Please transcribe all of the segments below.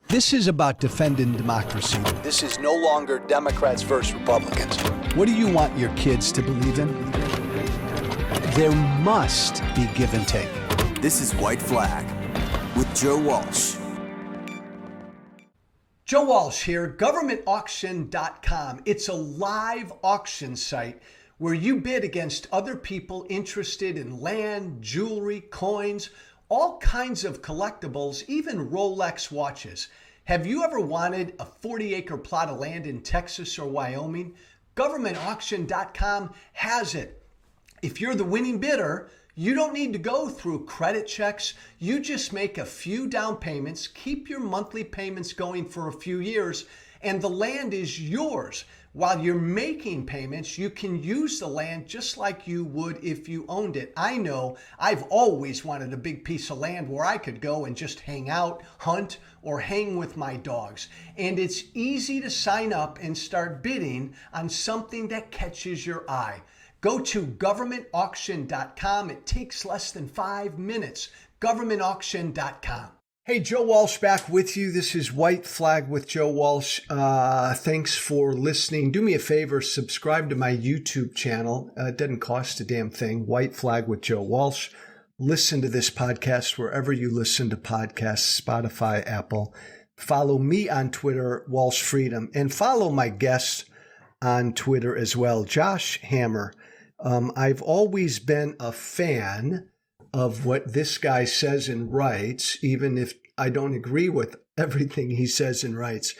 This is about defending democracy. This is no longer Democrats versus Republicans. What do you want your kids to believe in? There must be give and take. This is White Flag with Joe Walsh. Joe Walsh here, governmentauction.com. It's a live auction site where you bid against other people interested in land, jewelry, coins, all kinds of collectibles, even Rolex watches. Have you ever wanted a 40-acre plot of land in Texas or Wyoming? Governmentauction.com has it. If you're the winning bidder, you don't need to go through credit checks. You just make a few down payments, keep your monthly payments going for a few years, and the land is yours. While you're making payments, you can use the land just like you would if you owned it. I know I've always wanted a big piece of land where I could go and just hang out, hunt, or hang with my dogs. And it's easy to sign up and start bidding on something that catches your eye. Go to governmentauction.com. It takes less than 5 minutes. Governmentauction.com. Hey, Joe Walsh back with you. This is White Flag with Joe Walsh. Thanks for listening. Do me a favor, subscribe to my YouTube channel. It doesn't cost a damn thing. White Flag with Joe Walsh. Listen to this podcast wherever you listen to podcasts, Spotify, Apple. Follow me on Twitter, Walsh Freedom, and follow my guest on Twitter as well, Josh Hammer. I've always been a fan of what this guy says and writes, even if I don't agree with everything he says and writes.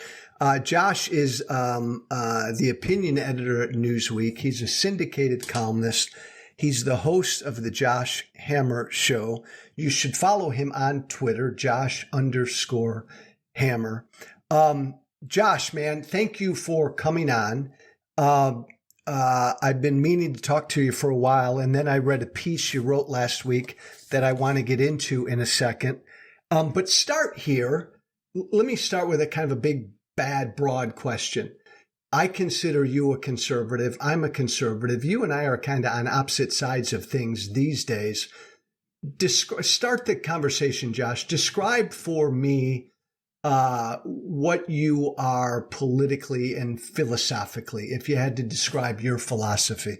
Josh is the opinion editor at Newsweek. He's a syndicated columnist. He's the host of the Josh Hammer Show. You should follow him on Twitter, Josh_Hammer. Josh, man, thank you for coming on. I've been meaning to talk to you for a while, and then I read a piece you wrote last week that I want to get into in a second. But start here. Let me start with a kind of a big, bad, broad question. I consider you a conservative. I'm a conservative. You and I are kind of on opposite sides of things these days. Start the conversation, Josh. Describe for me what you are politically and philosophically, if you had to describe your philosophy.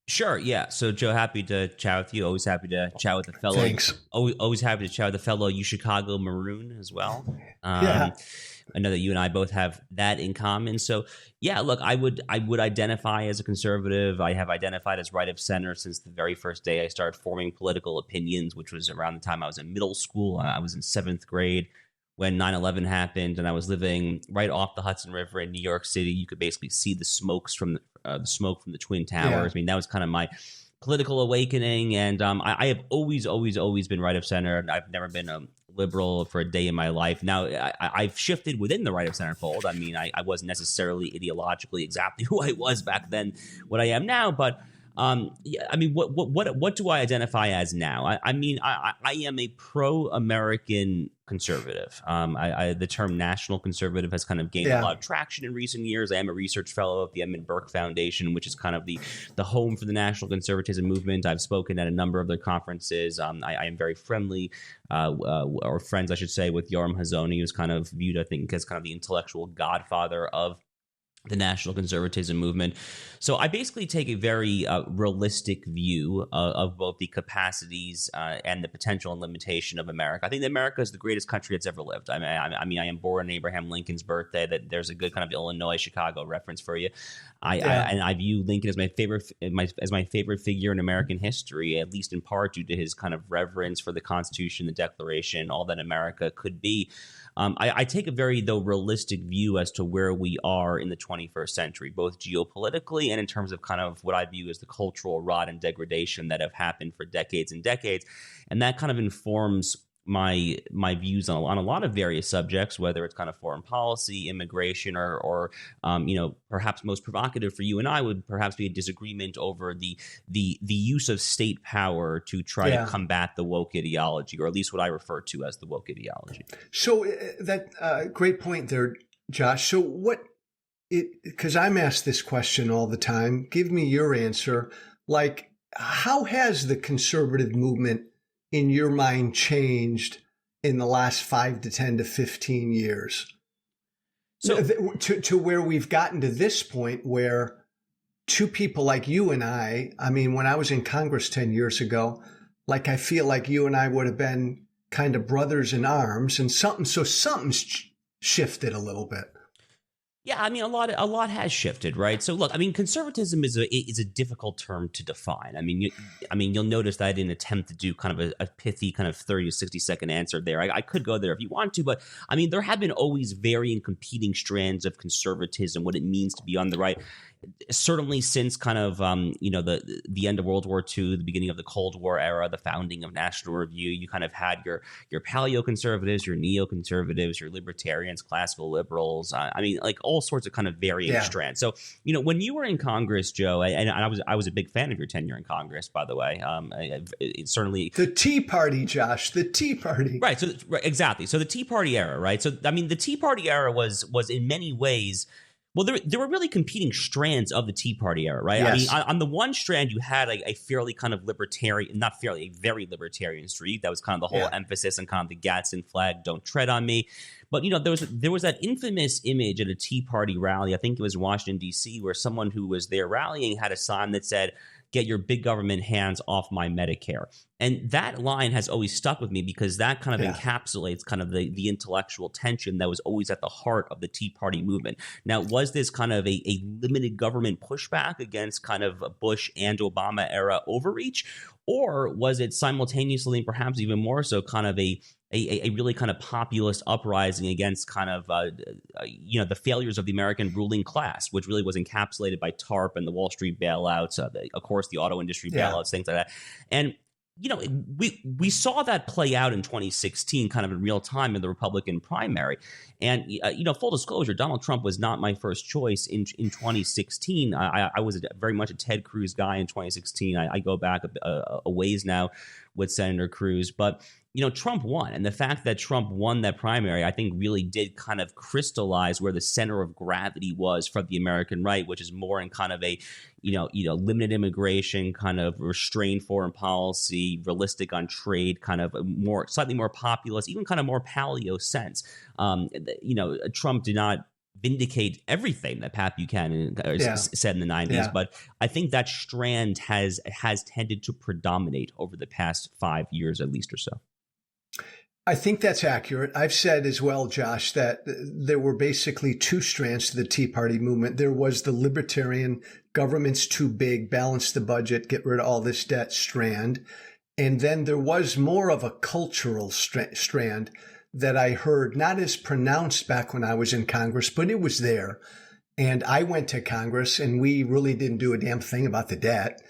Sure. Yeah. So, Joe, happy to chat with you. Always happy to chat with a fellow. Thanks. Always happy to chat with a fellow Chicago Maroon as well. Yeah. I know that you and I both have that in common. So, yeah, look, I would identify as a conservative. I have identified as right of center since the very first day I started forming political opinions, which was around the time I was in middle school. I was in 7th grade when 9/11 happened, and I was living right off the Hudson River in New York City. You could basically see the smoke from the Twin Towers. Yeah. I mean, that was kind of my political awakening, and I have always been right of center. I've never been a liberal for a day in my life. Now, I've shifted within the right of center fold. I mean, I wasn't necessarily ideologically exactly who I was back then, what I am now, but yeah, I mean, what do I identify as now? I mean, I am a pro-American conservative. The term national conservative has kind of gained a lot of traction in recent years. I am a research fellow at the Edmund Burke Foundation, which is kind of the home for the national conservatism movement. I've spoken at a number of their conferences. I am very friendly, or friends, I should say, with Yoram Hazony, who's kind of viewed, I think, as kind of the intellectual godfather of the national conservatism movement. So I basically take a very realistic view of both the capacities and the potential and limitation of America. I think that America is the greatest country that's ever lived. I mean, I am born on Abraham Lincoln's birthday. That there's a good kind of Illinois, Chicago reference for you. I view Lincoln as my favorite figure in American history, at least in part due to his kind of reverence for the Constitution, the Declaration, all that America could be. I take a very, though, realistic view as to where we are in the 21st century, both geopolitically and in terms of kind of what I view as the cultural rot and degradation that have happened for decades and decades. And that kind of informs my views on a lot of various subjects, whether it's kind of foreign policy, immigration, or perhaps most provocative for you and I would perhaps be a disagreement over the use of state power to try to combat the woke ideology, or at least what I refer to as the woke ideology. So that great point there, Josh. So because I'm asked this question all the time, give me your answer. Like, how has the conservative movement in your mind changed in the last 5 to 10 to 15 years. So To where we've gotten to this point where two people like you and I mean, when I was in Congress 10 years ago, like I feel like you and I would have been kind of brothers in arms, and something's shifted a little bit. yeah, I mean, a lot has shifted, right? So, look, I mean, conservatism is a difficult term to define. I mean, you'll notice that I didn't attempt to do kind of a pithy kind of 30 to 60-second answer there. I could go there if you want to, but I mean, there have been always varying competing strands of conservatism, what it means to be on the right. Certainly since kind of the end of World War II, the beginning of the Cold War era, the founding of National Review, you kind of had your paleoconservatives, your neoconservatives, your libertarians, classical liberals. I mean, like all sorts of kind of varying strands. So when you were in Congress, Joe, and I was a big fan of your tenure in Congress, by the way. It certainly the Tea Party, Josh, the Tea Party, right? So exactly. So the Tea Party era, right? So I mean, the Tea Party era was in many ways. Well, there were really competing strands of the Tea Party era, right? Yes. I mean, on the one strand, you had a fairly kind of libertarian, not fairly, a very libertarian streak. That was kind of the whole emphasis on kind of the Gadsden flag, don't tread on me. But, there was that infamous image at a Tea Party rally, I think it was in Washington, D.C., where someone who was there rallying had a sign that said, "Get your big government hands off my Medicare." And that line has always stuck with me because that kind of encapsulates kind of the intellectual tension that was always at the heart of the Tea Party movement. Now, was this kind of a limited government pushback against kind of Bush and Obama era overreach? Or was it simultaneously, and perhaps even more so, kind of a really kind of populist uprising against kind of, the failures of the American ruling class, which really was encapsulated by TARP and the Wall Street bailouts, of course, the auto industry bailouts, things like that. And we saw that play out in 2016 kind of in real time in the Republican primary. And, full disclosure, Donald Trump was not my first choice in 2016. I was very much a Ted Cruz guy in 2016. I go back a ways now with Senator Cruz. But, Trump won. And the fact that Trump won that primary, I think really did kind of crystallize where the center of gravity was for the American right, which is more in kind of a, limited immigration, kind of restrained foreign policy, realistic on trade, kind of slightly more populist, even kind of more paleo sense. Trump did not vindicate everything that Pat Buchanan said in the 90s, but I think that strand has tended to predominate over the past 5 years, at least or so. I think that's accurate. I've said as well, Josh, that there were basically two strands to the Tea Party movement. There was the libertarian, government's too big, balance the budget, get rid of all this debt strand. And then there was more of a cultural strand that I heard, not as pronounced back when I was in Congress, but it was there. And I went to Congress and we really didn't do a damn thing about the debt.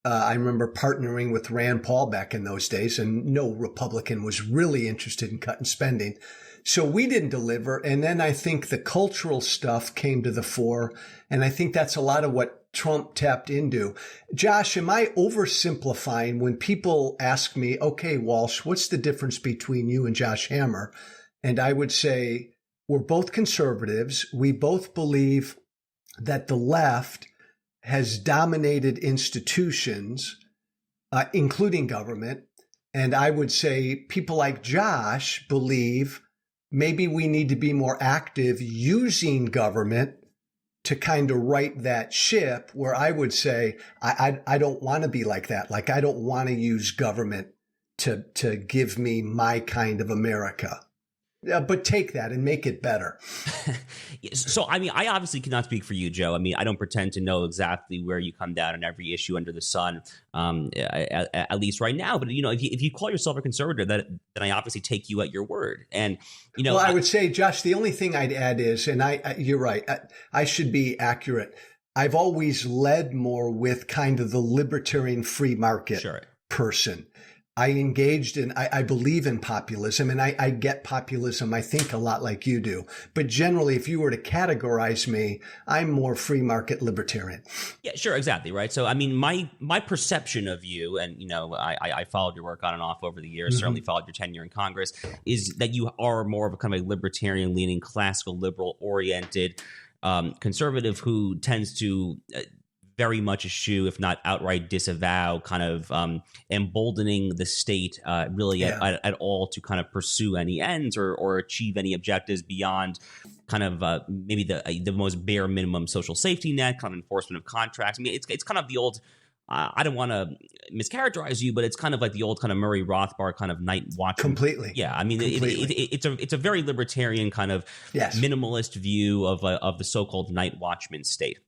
I remember partnering with Rand Paul back in those days, and no Republican was really interested in cutting spending. So we didn't deliver. And then I think the cultural stuff came to the fore. And I think that's a lot of what Trump tapped into. Josh, am I oversimplifying when people ask me, okay, Walsh, what's the difference between you and Josh Hammer? And I would say, we're both conservatives. We both believe that the left has dominated institutions, including government. And I would say people like Josh believe maybe we need to be more active using government to kind of right that ship, where I would say, I don't want to be like that. Like, I don't want to use government to give me my kind of America. But take that and make it better. So, I mean, I obviously cannot speak for you, Joe. I mean, I don't pretend to know exactly where you come down on every issue under the sun, at least right now. But, if you call yourself a conservative, then I obviously take you at your word. And, well, I would say, Josh, the only thing I'd add is, and you're right, I should be accurate. I've always led more with kind of the libertarian free market person. I engaged in, I believe in populism, and I get populism, I think, a lot like you do. But generally, if you were to categorize me, I'm more free market libertarian. Yeah, sure, exactly, right? So, I mean, my perception of you, and, I followed your work on and off over the years, certainly followed your tenure in Congress, is that you are more of a kind of a libertarian-leaning, classical, liberal-oriented conservative who tends to very much eschew, if not outright disavow, kind of emboldening the state really at all to kind of pursue any ends or achieve any objectives beyond kind of maybe the most bare minimum social safety net, kind of enforcement of contracts. I mean, it's kind of the old. I don't want to mischaracterize you, but it's kind of like the old kind of Murray Rothbard kind of night watch. Completely. Yeah, I mean, it's a very libertarian kind of minimalist view of the so-called night watchman state.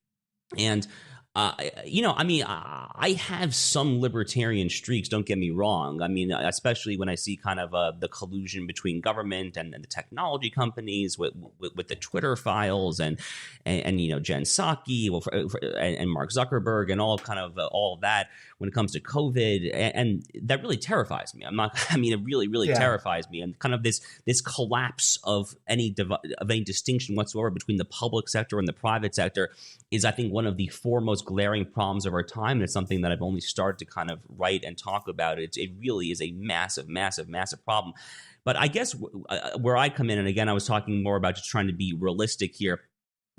And I mean, I have some libertarian streaks, don't get me wrong. I mean, especially when I see kind of the collusion between government and the technology companies with the Twitter files and Jen Psaki and Mark Zuckerberg and all of that when it comes to COVID. And that really terrifies me. It really terrifies me. And kind of this collapse of any distinction whatsoever between the public sector and the private sector is, I think, one of the foremost glaring problems of our time. And it's something that I've only started to kind of write and talk about. It really is a massive problem. But I guess where I come in, and again, I was talking more about just trying to be realistic here.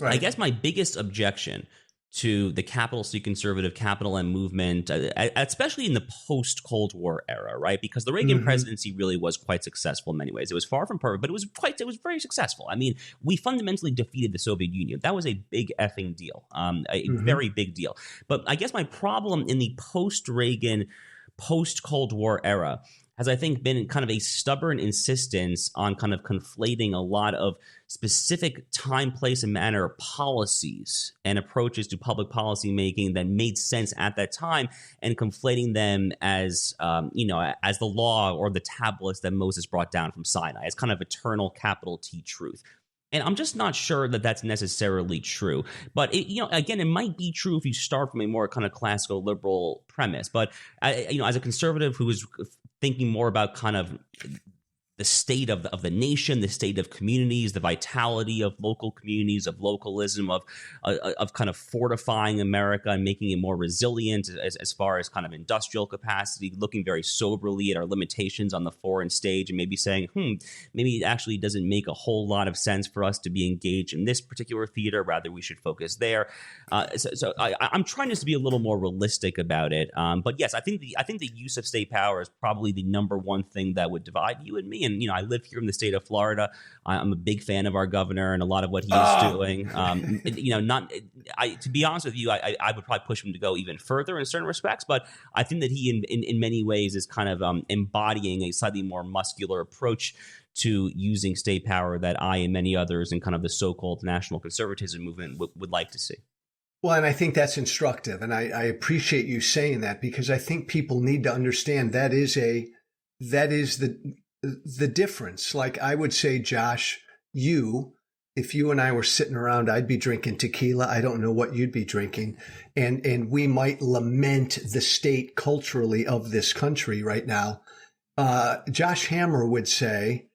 Right. I guess my biggest objection to the capital C conservative, capital M movement, especially in the post-Cold War era, right? Because the Reagan presidency really was quite successful in many ways. It was far from perfect, but it was very successful. I mean, we fundamentally defeated the Soviet Union. That was a big effing deal, a very big deal. But I guess my problem in the post-Reagan, post-Cold War era has, I think, been kind of a stubborn insistence on kind of conflating a lot of specific time, place, and manner policies and approaches to public policy making that made sense at that time, and conflating them as, as the law or the tablets that Moses brought down from Sinai, as kind of eternal capital T truth. And I'm just not sure that that's necessarily true. But, again, it might be true if you start from a more kind of classical liberal premise. But, as a conservative who is thinking more about kind of the state of the nation, the state of communities, the vitality of local communities, of localism, of kind of fortifying America and making it more resilient as far as kind of industrial capacity, looking very soberly at our limitations on the foreign stage and maybe saying, maybe it actually doesn't make a whole lot of sense for us to be engaged in this particular theater. Rather, we should focus there. So I'm trying just to be a little more realistic about it. But yes, I think the use of state power is probably the number one thing that would divide you and me. And, I live here in the state of Florida. I'm a big fan of our governor and a lot of what he is doing. To be honest with you, I would probably push him to go even further in certain respects. But I think that he, in many ways, is kind of embodying a slightly more muscular approach to using state power that I and many others in kind of the so-called national conservatism movement would like to see. Well, and I think that's instructive. And I appreciate you saying that, because I think people need to understand that is the difference. Like I would say, Josh, if you and I were sitting around, I'd be drinking tequila. I don't know what you'd be drinking. And we might lament the state culturally of this country right now. Josh Hammer would say,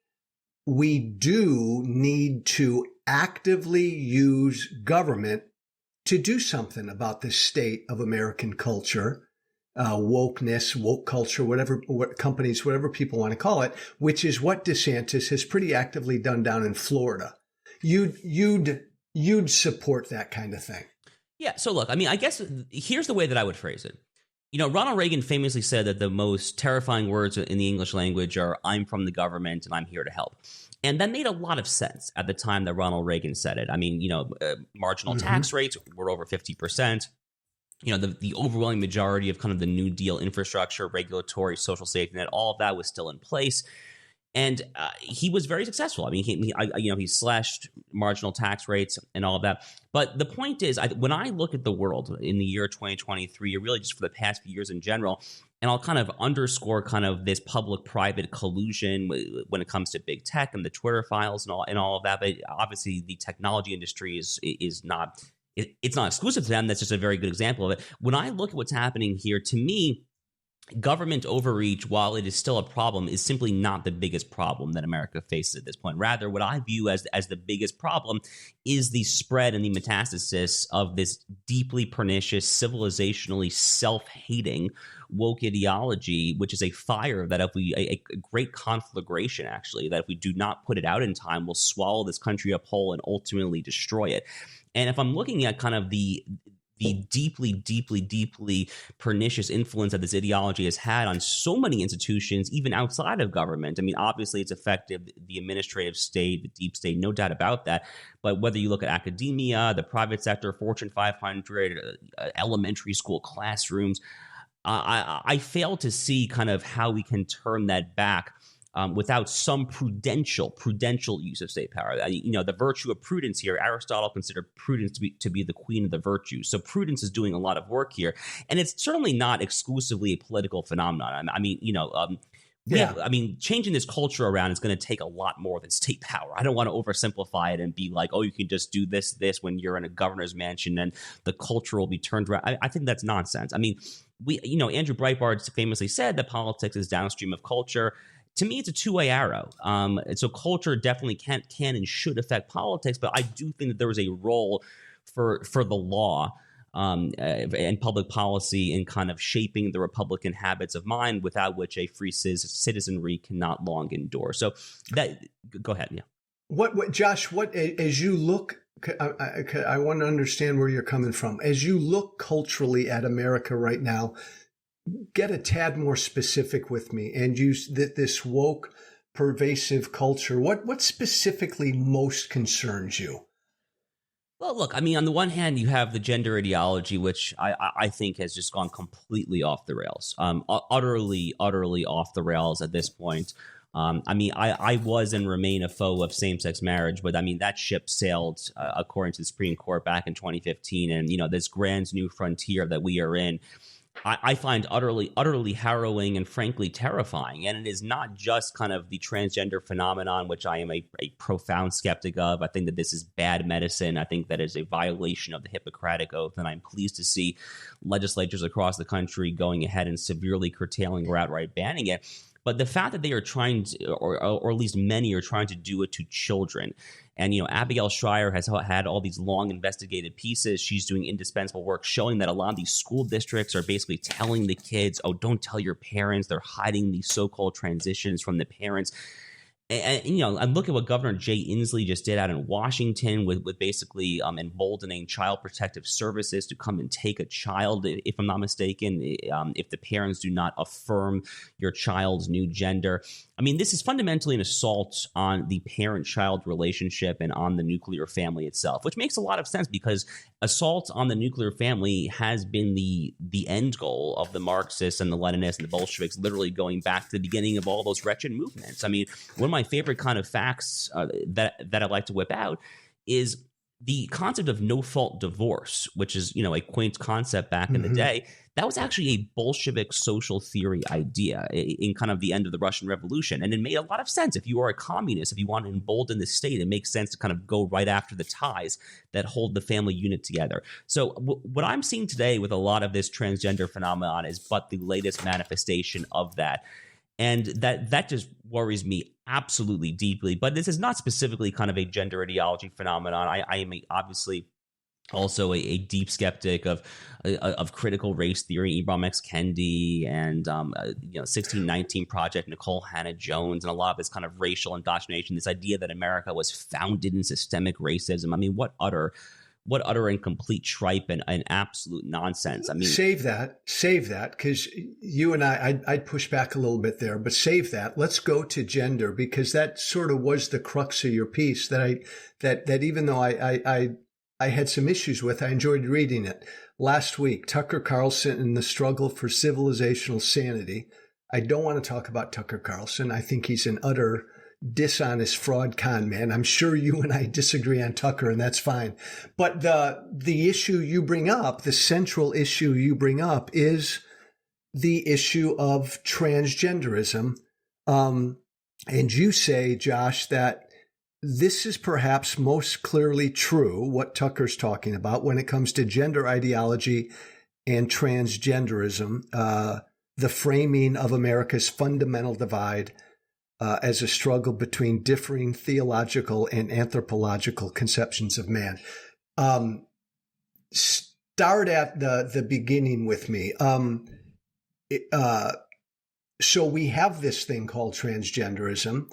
we do need to actively use government to do something about the state of American culture. Wokeness, woke culture, whatever people want to call it, which is what DeSantis has pretty actively done down in Florida. You'd support that kind of thing. Yeah. So look, I guess here's the way that I would phrase it. Ronald Reagan famously said that the most terrifying words in the English language are, "I'm from the government and I'm here to help." And that made a lot of sense at the time that Ronald Reagan said it. Marginal tax rates were over 50%. The overwhelming majority of kind of the New Deal infrastructure, regulatory, social safety net, all of that was still in place. And he was very successful. He slashed marginal tax rates and all of that. But the point is, when I look at the world in the year 2023, or really just for the past few years in general, and I'll kind of underscore kind of this public-private collusion when it comes to big tech and the Twitter files and all of that. But obviously, the technology industry is not. It's not exclusive to them. That's just a very good example of it. When I look at what's happening here, to me, government overreach, while it is still a problem, is simply not the biggest problem that America faces at this point. Rather, what I view as the biggest problem is the spread and the metastasis of this deeply pernicious, civilizationally self-hating woke ideology, which is a fire that a great conflagration, actually, that if we do not put it out in time, will swallow this country up whole and ultimately destroy it. And if I'm looking at kind of the the deeply, deeply, deeply pernicious influence that this ideology has had on so many institutions, even outside of government. I mean, obviously, it's affected the administrative state, the deep state, no doubt about that. But whether you look at academia, the private sector, Fortune 500, elementary school classrooms, I fail to see kind of how we can turn that back without some prudential use of state power. The virtue of prudence here, Aristotle considered prudence to be the queen of the virtues. So prudence is doing a lot of work here. And it's certainly not exclusively a political phenomenon. Changing this culture around is going to take a lot more than state power. I don't want to oversimplify it and be like, oh, you can just do this when you're in a governor's mansion and the culture will be turned around. I think that's nonsense. I mean, Andrew Breitbart famously said that politics is downstream of culture. To me, it's a two-way arrow. So culture definitely can and should affect politics, but I do think that there is a role for the law and public policy in kind of shaping the Republican habits of mind, without which a free citizenry cannot long endure. So go ahead. Yeah. What Josh? As you look, I want to understand where you're coming from. As you look culturally at America right now, get a tad more specific with me and use this woke, pervasive culture. What specifically most concerns you? Well, look, I mean, on the one hand, you have the gender ideology, which I think has just gone completely off the rails, utterly off the rails at this point. I was and remain a foe of same-sex marriage, but I mean, that ship sailed, according to the Supreme Court, back in 2015. And, this grand new frontier that we are in, I find utterly harrowing and frankly terrifying. And it is not just kind of the transgender phenomenon, which I am a profound skeptic of. I think that this is bad medicine. I think that is a violation of the Hippocratic Oath. And I'm pleased to see legislatures across the country going ahead and severely curtailing or outright banning it. But the fact that they are trying to, or at least many are trying to do it to children. And, Abigail Shrier has had all these long investigated pieces. She's doing indispensable work showing that a lot of these school districts are basically telling the kids, oh, don't tell your parents. They're hiding these so-called transitions from the parents. And look at what Governor Jay Inslee just did out in Washington with basically emboldening Child Protective Services to come and take a child, if I'm not mistaken, if the parents do not affirm your child's new gender. I mean, this is fundamentally an assault on the parent-child relationship and on the nuclear family itself, which makes a lot of sense because assault on the nuclear family has been the end goal of the Marxists and the Leninists and the Bolsheviks, literally going back to the beginning of all those wretched movements. I mean, one of my favorite kind of facts that I like to whip out is the concept of no-fault divorce, which is, a quaint concept back in the day. That was actually a Bolshevik social theory idea in kind of the end of the Russian Revolution. And it made a lot of sense. If you are a communist, if you want to embolden the state, it makes sense to kind of go right after the ties that hold the family unit together. So what I'm seeing today with a lot of this transgender phenomenon is but the latest manifestation of that. And that just worries me absolutely deeply. But this is not specifically kind of a gender ideology phenomenon. I am obviously also a deep skeptic of critical race theory, Ibram X. Kendi and 1619 Project, Nicole Hannah-Jones, and a lot of this kind of racial indoctrination. This idea that America was founded in systemic racism. I mean, what utter and complete tripe and absolute nonsense. I mean, save that, because you and I'd push back a little bit there, but save that. Let's go to gender, because that sort of was the crux of your piece that even though I had some issues with, I enjoyed reading it. Last week, Tucker Carlson and the struggle for civilizational sanity. I don't want to talk about Tucker Carlson. I think he's an utter dishonest fraud con man. I'm sure you and I disagree on Tucker, and that's fine. But the issue you bring up, the central issue you bring up, is the issue of transgenderism. And you say, Josh, that this is perhaps most clearly true, what Tucker's talking about when it comes to gender ideology and transgenderism, the framing of America's fundamental divide as a struggle between differing theological and anthropological conceptions of man. Start at the beginning with me. So we have this thing called transgenderism.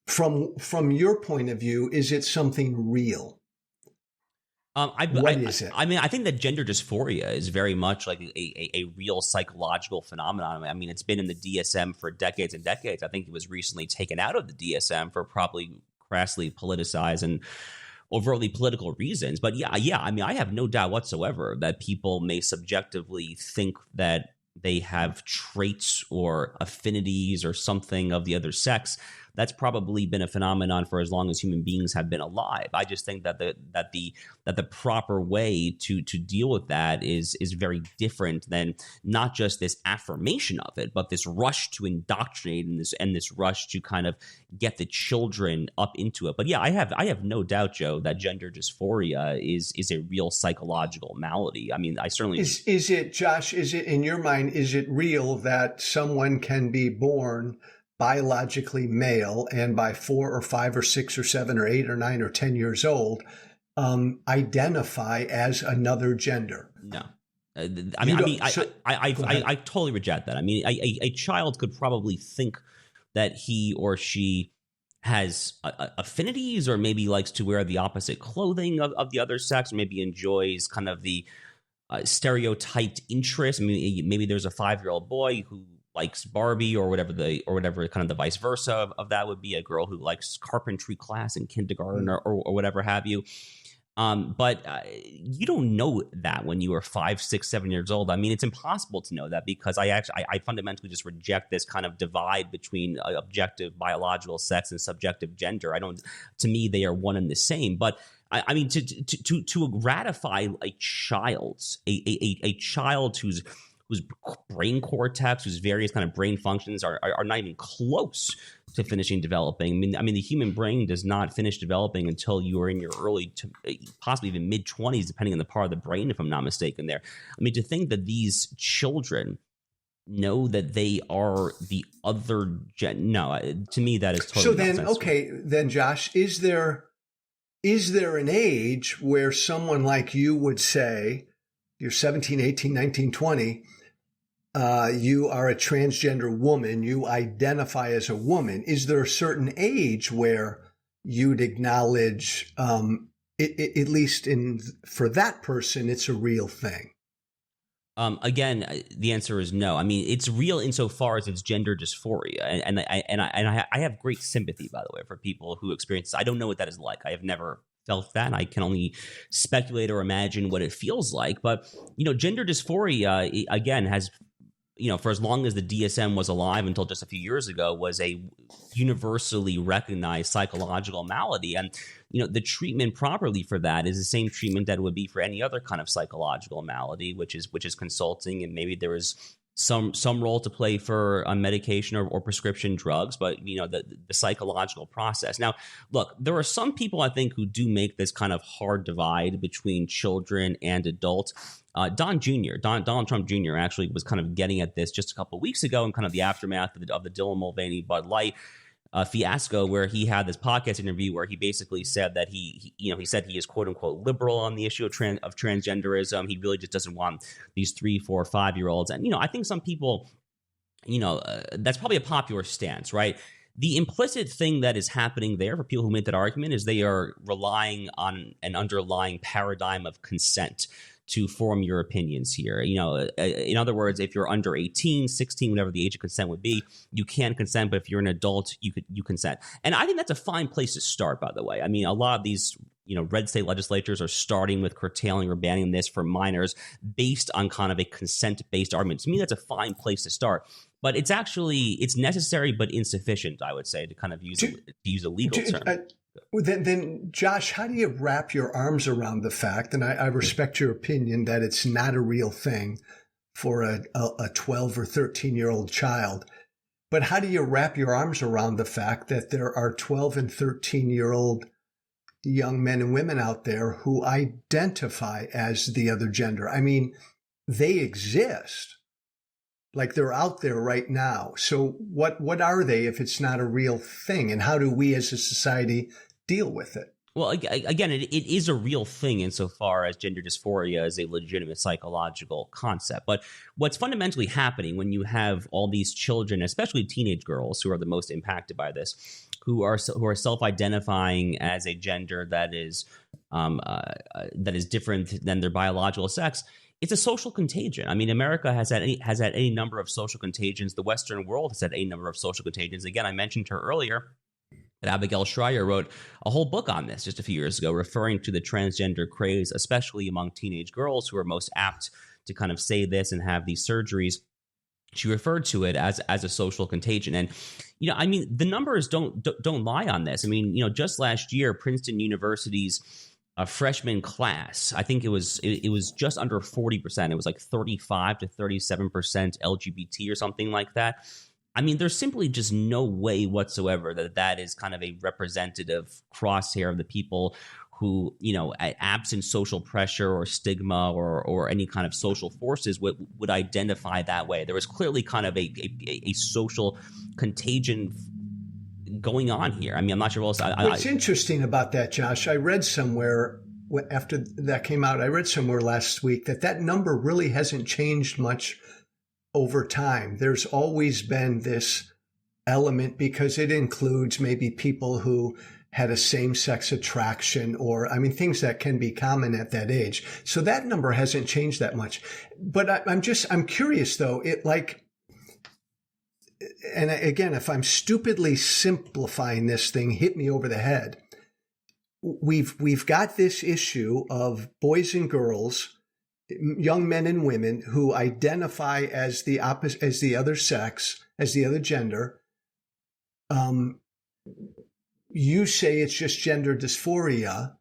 From your point of view, is it something real? What is it? I mean, I think that gender dysphoria is very much like a real psychological phenomenon. I mean, it's been in the DSM for decades and decades. I think it was recently taken out of the DSM for probably crassly politicized and overtly political reasons. But yeah. I mean, I have no doubt whatsoever that people may subjectively think that they have traits or affinities or something of the other sex. That's probably been a phenomenon for as long as human beings have been alive. I just think that the proper way to deal with that is very different than not just this affirmation of it, but this rush to indoctrinate and this rush to kind of get the children up into it. But yeah, I have no doubt, Joe, that gender dysphoria is a real psychological malady. I mean, I certainly is it, Josh? Is it in your mind? Is it real that someone can be born biologically male and by 4 or 5 or 6 or 7 or 8 or 9 or 10 years old identify as another gender? No. I totally reject that. I mean, a child could probably think that he or she has affinities or maybe likes to wear the opposite clothing of the other sex, or maybe enjoys kind of the stereotyped interest. I mean, maybe there's a 5-year-old boy who likes Barbie or whatever kind of the vice versa of that would be, a girl who likes carpentry class in kindergarten or whatever have you. But you don't know that when you are 5, 6, 7 years old. I mean, it's impossible to know that because I fundamentally just reject this kind of divide between objective biological sex and subjective gender. To me, they are one and the same. But I mean, to ratify a child whose brain cortex, whose various kind of brain functions are not even close to finishing developing. I mean, the human brain does not finish developing until you are in your early to possibly even mid-20s, depending on the part of the brain, if I'm not mistaken there. I mean, to think that these children know that they are the other to me, that is totally so then nonsense. Okay, then Josh, is there an age where someone like you would say, you're 17, 18, 19, 20, you are a transgender woman, you identify as a woman. Is there a certain age where you'd acknowledge, at least for that person, it's a real thing? Again, the answer is no. I mean, it's real insofar as it's gender dysphoria, and I have great sympathy, by the way, for people who experience this. I don't know what that is like. I have never felt that. I can only speculate or imagine what it feels like. But gender dysphoria again has, for as long as the DSM was alive until just a few years ago, was a universally recognized psychological malady. And, the treatment properly for that is the same treatment that it would be for any other kind of psychological malady, which is consulting. And maybe there is some role to play for medication or prescription drugs, but the psychological process. Now, look, there are some people I think who do make this kind of hard divide between children and adults. Donald Trump Jr. actually was kind of getting at this just a couple of weeks ago in kind of the aftermath of the Dylan Mulvaney Bud Light fiasco, where he had this podcast interview where he basically said that he said he is quote unquote liberal on the issue of transgenderism. He really just doesn't want these 3, 4, 5-year-olds. And I think some people, that's probably a popular stance, right? The implicit thing that is happening there for people who make that argument is they are relying on an underlying paradigm of consent to form your opinions here. In other words, if you're under 18, 16, whatever the age of consent would be, you can consent, but if you're an adult, you consent. And I think that's a fine place to start, by the way. I mean, a lot of these, red state legislatures are starting with curtailing or banning this for minors based on kind of a consent-based argument. To me, that's a fine place to start. But it's necessary but insufficient, I would say, to kind of use a legal term. Then, Josh, how do you wrap your arms around the fact, and I respect your opinion, that it's not a real thing for a 12 or 13-year-old child, but how do you wrap your arms around the fact that there are 12 and 13-year-old young men and women out there who identify as the other gender? I mean, they exist. Like, they're out there right now. So what are they if it's not a real thing? And how do we as a society deal with it? Well, again, it is a real thing insofar as gender dysphoria is a legitimate psychological concept. But what's fundamentally happening when you have all these children, especially teenage girls, who are the most impacted by this, who are self-identifying as a gender that is different than their biological sex. It's a social contagion. I mean, America has had any number of social contagions. The Western world has had a number of social contagions. Again, I mentioned her earlier. But Abigail Shrier wrote a whole book on this just a few years ago, referring to the transgender craze, especially among teenage girls who are most apt to kind of say this and have these surgeries. She referred to it as a social contagion. And, I mean, the numbers don't lie on this. I mean, just last year, Princeton University's freshman class, I think it was just under 40%. It was like 35 to 37% LGBT or something like that. I mean, there's simply just no way whatsoever that is kind of a representative crosshair of the people who, absent social pressure or stigma or any kind of social forces would identify that way. There was clearly kind of a social contagion going on here. I mean, I'm not sure what else. What's interesting about that, Josh, I read somewhere after that came out, I read somewhere last week that number really hasn't changed much over time. There's always been this element because it includes maybe people who had a same-sex attraction or, I mean, things that can be common at that age. So that number hasn't changed that much. But I'm curious though, and again, if I'm stupidly simplifying this thing, hit me over the head. We've got this issue of boys and girls, young men and women who identify as the opposite, as the other sex, as the other gender. You say it's just gender dysphoria.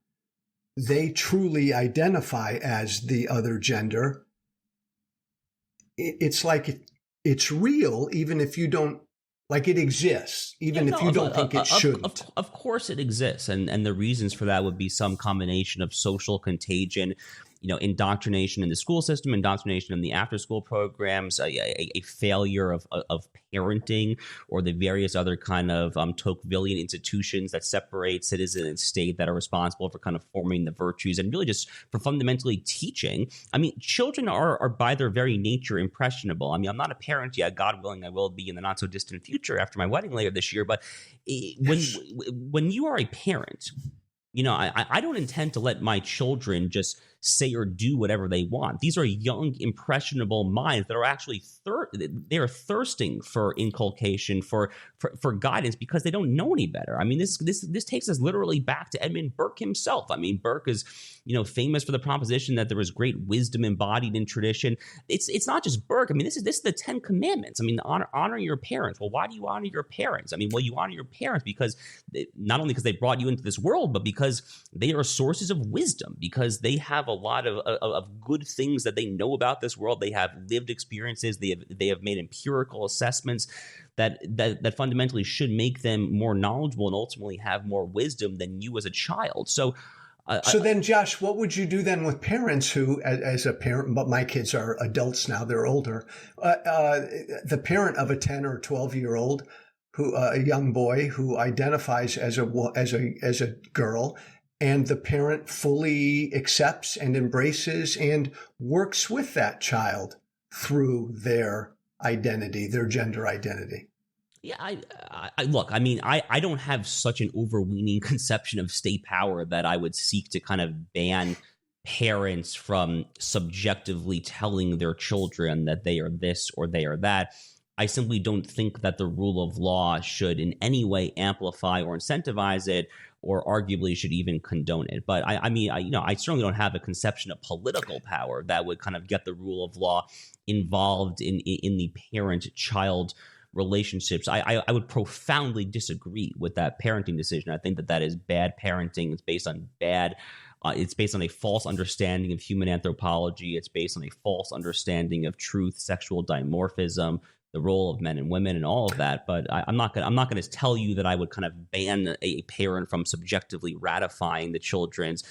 They truly identify as the other gender. It's like it's real, even if you don't, like it exists, even if you don't think it shouldn't. Of course it exists. And the reasons for that would be some combination of social contagion, indoctrination in the school system, indoctrination in the after-school programs, a failure of parenting, or the various other kind of Tocquevillian institutions that separate citizen and state that are responsible for kind of forming the virtues and really just for fundamentally teaching. I mean, children are by their very nature impressionable. I mean, I'm not a parent yet. God willing, I will be in the not so distant future after my wedding later this year. But when you are a parent, I don't intend to let my children just say or do whatever they want. These are young, impressionable minds that are actually they are thirsting for inculcation, for guidance, because they don't know any better. I mean, this takes us literally back to Edmund Burke himself. I mean, Burke is famous for the proposition that there is great wisdom embodied in tradition. It's not just Burke. I mean, this is the 10 Commandments. I mean, honor your parents. Well, why do you honor your parents? I mean, well, you honor your parents because not only because they brought you into this world, but because they are sources of wisdom, because they have a lot of good things that they know about this world. They have lived experiences. They have made empirical assessments that fundamentally should make them more knowledgeable and ultimately have more wisdom than you as a child. So then, Josh, what would you do then with parents who, as a parent, but my kids are adults now, they're older, the parent of a 10 or 12-year-old, a young boy who identifies as a girl, and the parent fully accepts and embraces and works with that child through their identity, their gender identity. Yeah, I look, I mean, I don't have such an overweening conception of state power that I would seek to kind of ban parents from subjectively telling their children that they are this or they are that. I simply don't think that the rule of law should in any way amplify or incentivize it, or arguably should even condone it. But I mean, I certainly don't have a conception of political power that would kind of get the rule of law involved in the parent-child relationships. I would profoundly disagree with that parenting decision. I think that is bad parenting. It's based on it's based on a false understanding of human anthropology. It's based on a false understanding of truth, sexual dimorphism, the role of men and women, and all of that. But I'm not going to tell you that I would kind of ban a parent from subjectively ratifying the children's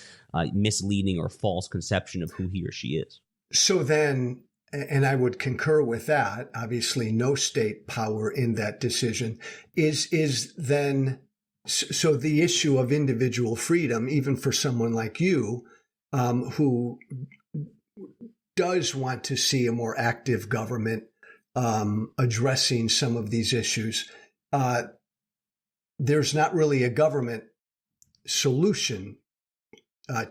misleading or false conception of who he or she is. So then, and I would concur with that, obviously no state power in that decision, is then So the issue of individual freedom, even for someone like you, who does want to see a more active government addressing some of these issues, there's not really a government solution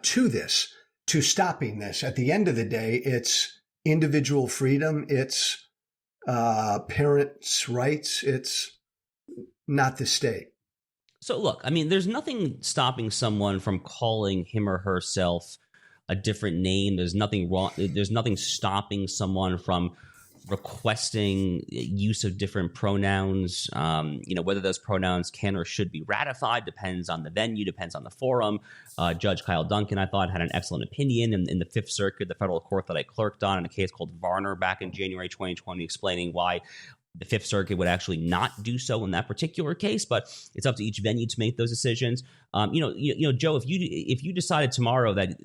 to this, to stopping this. At the end of the day, it's individual freedom, it's parents' rights, it's not the state. So look, I mean, there's nothing stopping someone from calling him or herself a different name. There's nothing wrong. There's nothing stopping someone from requesting use of different pronouns. Whether those pronouns can or should be ratified depends on the venue, depends on the forum. Judge Kyle Duncan, I thought, had an excellent opinion in the Fifth Circuit, the federal court that I clerked on, in a case called Varner back in January 2020, explaining why the Fifth Circuit would actually not do so in that particular case, but it's up to each venue to make those decisions. Joe, if you decided tomorrow that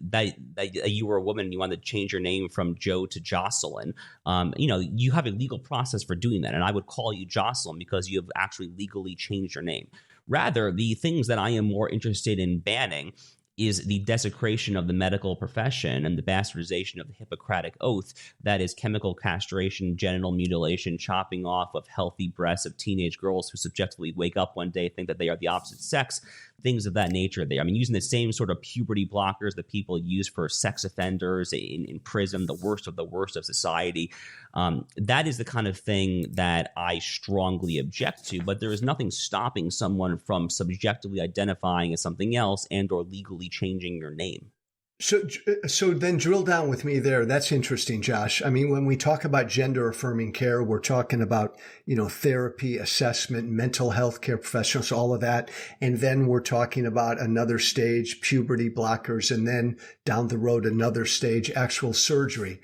you were a woman and you wanted to change your name from Joe to Jocelyn, you have a legal process for doing that, and I would call you Jocelyn because you have actually legally changed your name. Rather, the things that I am more interested in banning is the desecration of the medical profession and the bastardization of the Hippocratic Oath, that is chemical castration, genital mutilation, chopping off of healthy breasts of teenage girls who subjectively wake up one day, think that they are the opposite sex, things of that nature. Using the same sort of puberty blockers that people use for sex offenders in prison, the worst of society. That is the kind of thing that I strongly object to, but there is nothing stopping someone from subjectively identifying as something else and or legally changing your name. So then drill down with me there. That's interesting, Josh. I mean, when we talk about gender affirming care, we're talking about, therapy, assessment, mental health care professionals, all of that. And then we're talking about another stage, puberty blockers, and then down the road, another stage, actual surgery.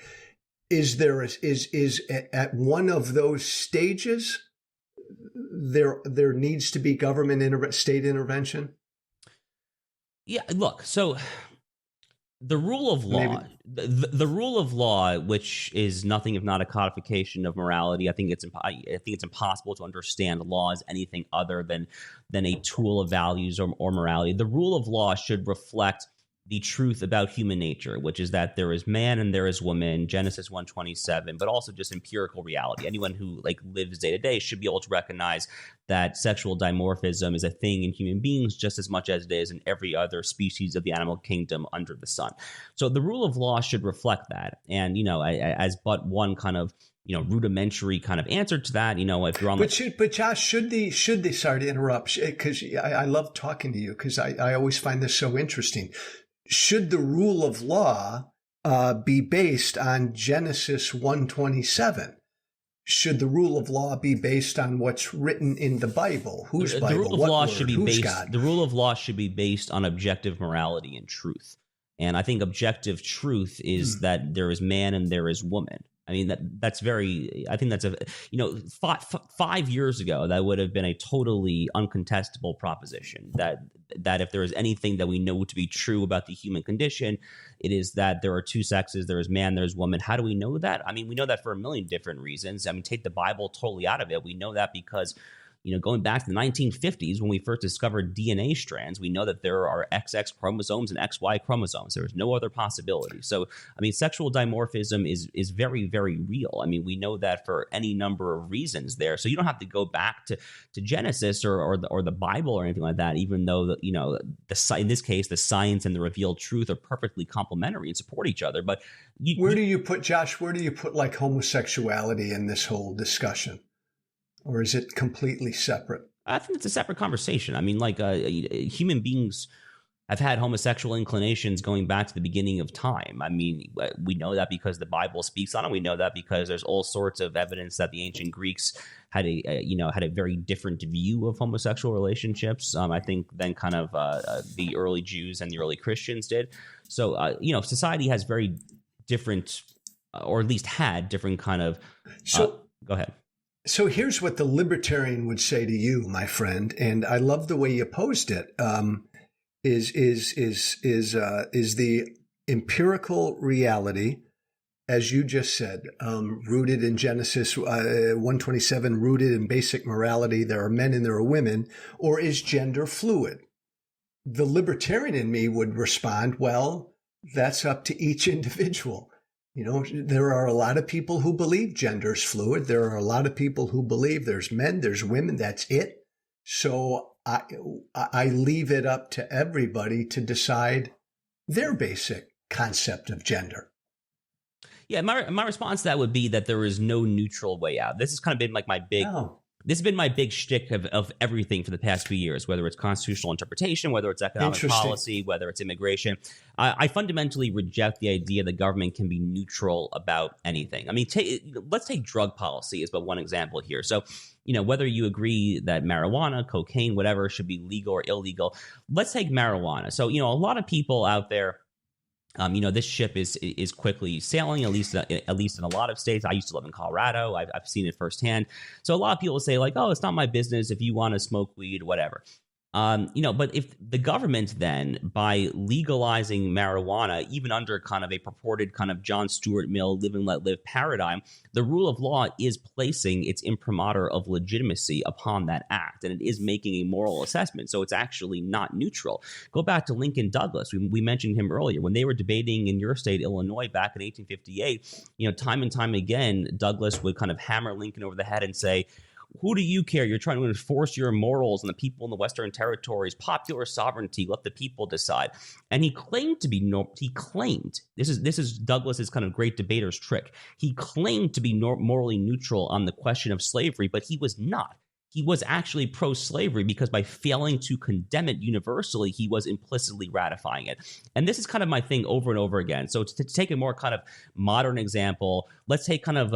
Is at one of those stages, there needs to be state intervention? Yeah, look, so the rule of law, the rule of law, which is nothing if not a codification of morality, I think it's impossible to understand law as anything other than a tool of values or morality. The rule of law should reflect the truth about human nature, which is that there is man and there is woman, Genesis 1:27, but also just empirical reality. Anyone who lives day to day should be able to recognize that sexual dimorphism is a thing in human beings just as much as it is in every other species of the animal kingdom under the sun. So the rule of law should reflect that. And, as but one kind of rudimentary kind of answer to that, if you're on but Josh, should they sorry to interrupt, because I love talking to you because I always find this so interesting. Should the rule of law be based on Genesis 1:27? Should the rule of law be based on what's written in the Bible? Whose Bible? The rule of what law word? should be Who's based. God? The rule of law should be based on objective morality and truth. And I think objective truth is that there is man and there is woman. I mean, that's very, I think that's 5 years ago, that would have been a totally uncontestable proposition that if there is anything that we know to be true about the human condition, it is that there are two sexes, there is man, there's woman. How do we know that? I mean, we know that for a million different reasons. I mean, take the Bible totally out of it. We know that because going back to the 1950s, when we first discovered DNA strands, we know that there are XX chromosomes and XY chromosomes. There is no other possibility. So, I mean, sexual dimorphism is very, very real. I mean, we know that for any number of reasons there. So you don't have to go back to Genesis or the Bible or anything like that, even though, in this case, the science and the revealed truth are perfectly complementary and support each other. But where do you put homosexuality in this whole discussion? Or is it completely separate? I think it's a separate conversation. I mean, human beings have had homosexual inclinations going back to the beginning of time. I mean, we know that because the Bible speaks on it. We know that because there's all sorts of evidence that the ancient Greeks had a very different view of homosexual relationships. I think than kind of the early Jews and the early Christians did. So, society has very different, or at least had different kind of. Go ahead. So here's what the libertarian would say to you, my friend, and I love the way you posed it. Is the empirical reality as you just said, rooted in Genesis 1:27, rooted in basic morality, there are men and there are women, or is gender fluid? The libertarian in me would respond, well, that's up to each individual. You know, there are a lot of people who believe gender's fluid. There are a lot of people who believe there's men, there's women, that's it. So I leave it up to everybody to decide their basic concept of gender. Yeah, my response to that would be that there is no neutral way out. This has kind of been like this has been my big shtick of everything for the past few years, whether it's constitutional interpretation, whether it's economic policy, whether it's immigration. I fundamentally reject the idea that government can be neutral about anything. I mean, let's take drug policy as but one example here. So, you know, whether you agree that marijuana, cocaine, whatever should be legal or illegal, let's take marijuana. So, you know, a lot of people out there, you know, this ship is quickly sailing, at least in a lot of states. I used to live in Colorado. I've seen it firsthand. So a lot of people say like, oh, it's not my business if you want to smoke weed, whatever. You know, but if the government then, by legalizing marijuana, even under kind of a purported kind of John Stuart Mill live and let live paradigm, the rule of law is placing its imprimatur of legitimacy upon that act, and it is making a moral assessment. So it's actually not neutral. Go back to Lincoln Douglas. We mentioned him earlier. When they were debating in your state, Illinois, back in 1858, you know, time and time again, Douglas would kind of hammer Lincoln over the head and say, who do you care? You're trying to enforce your morals on the people in the Western territories, popular sovereignty, let the people decide. And he claimed to be this is Douglas's kind of great debater's trick. He claimed to be morally neutral on the question of slavery, but he was not. He was actually pro-slavery because by failing to condemn it universally, he was implicitly ratifying it. And this is kind of my thing over and over again. So to take a more kind of modern example, let's take kind of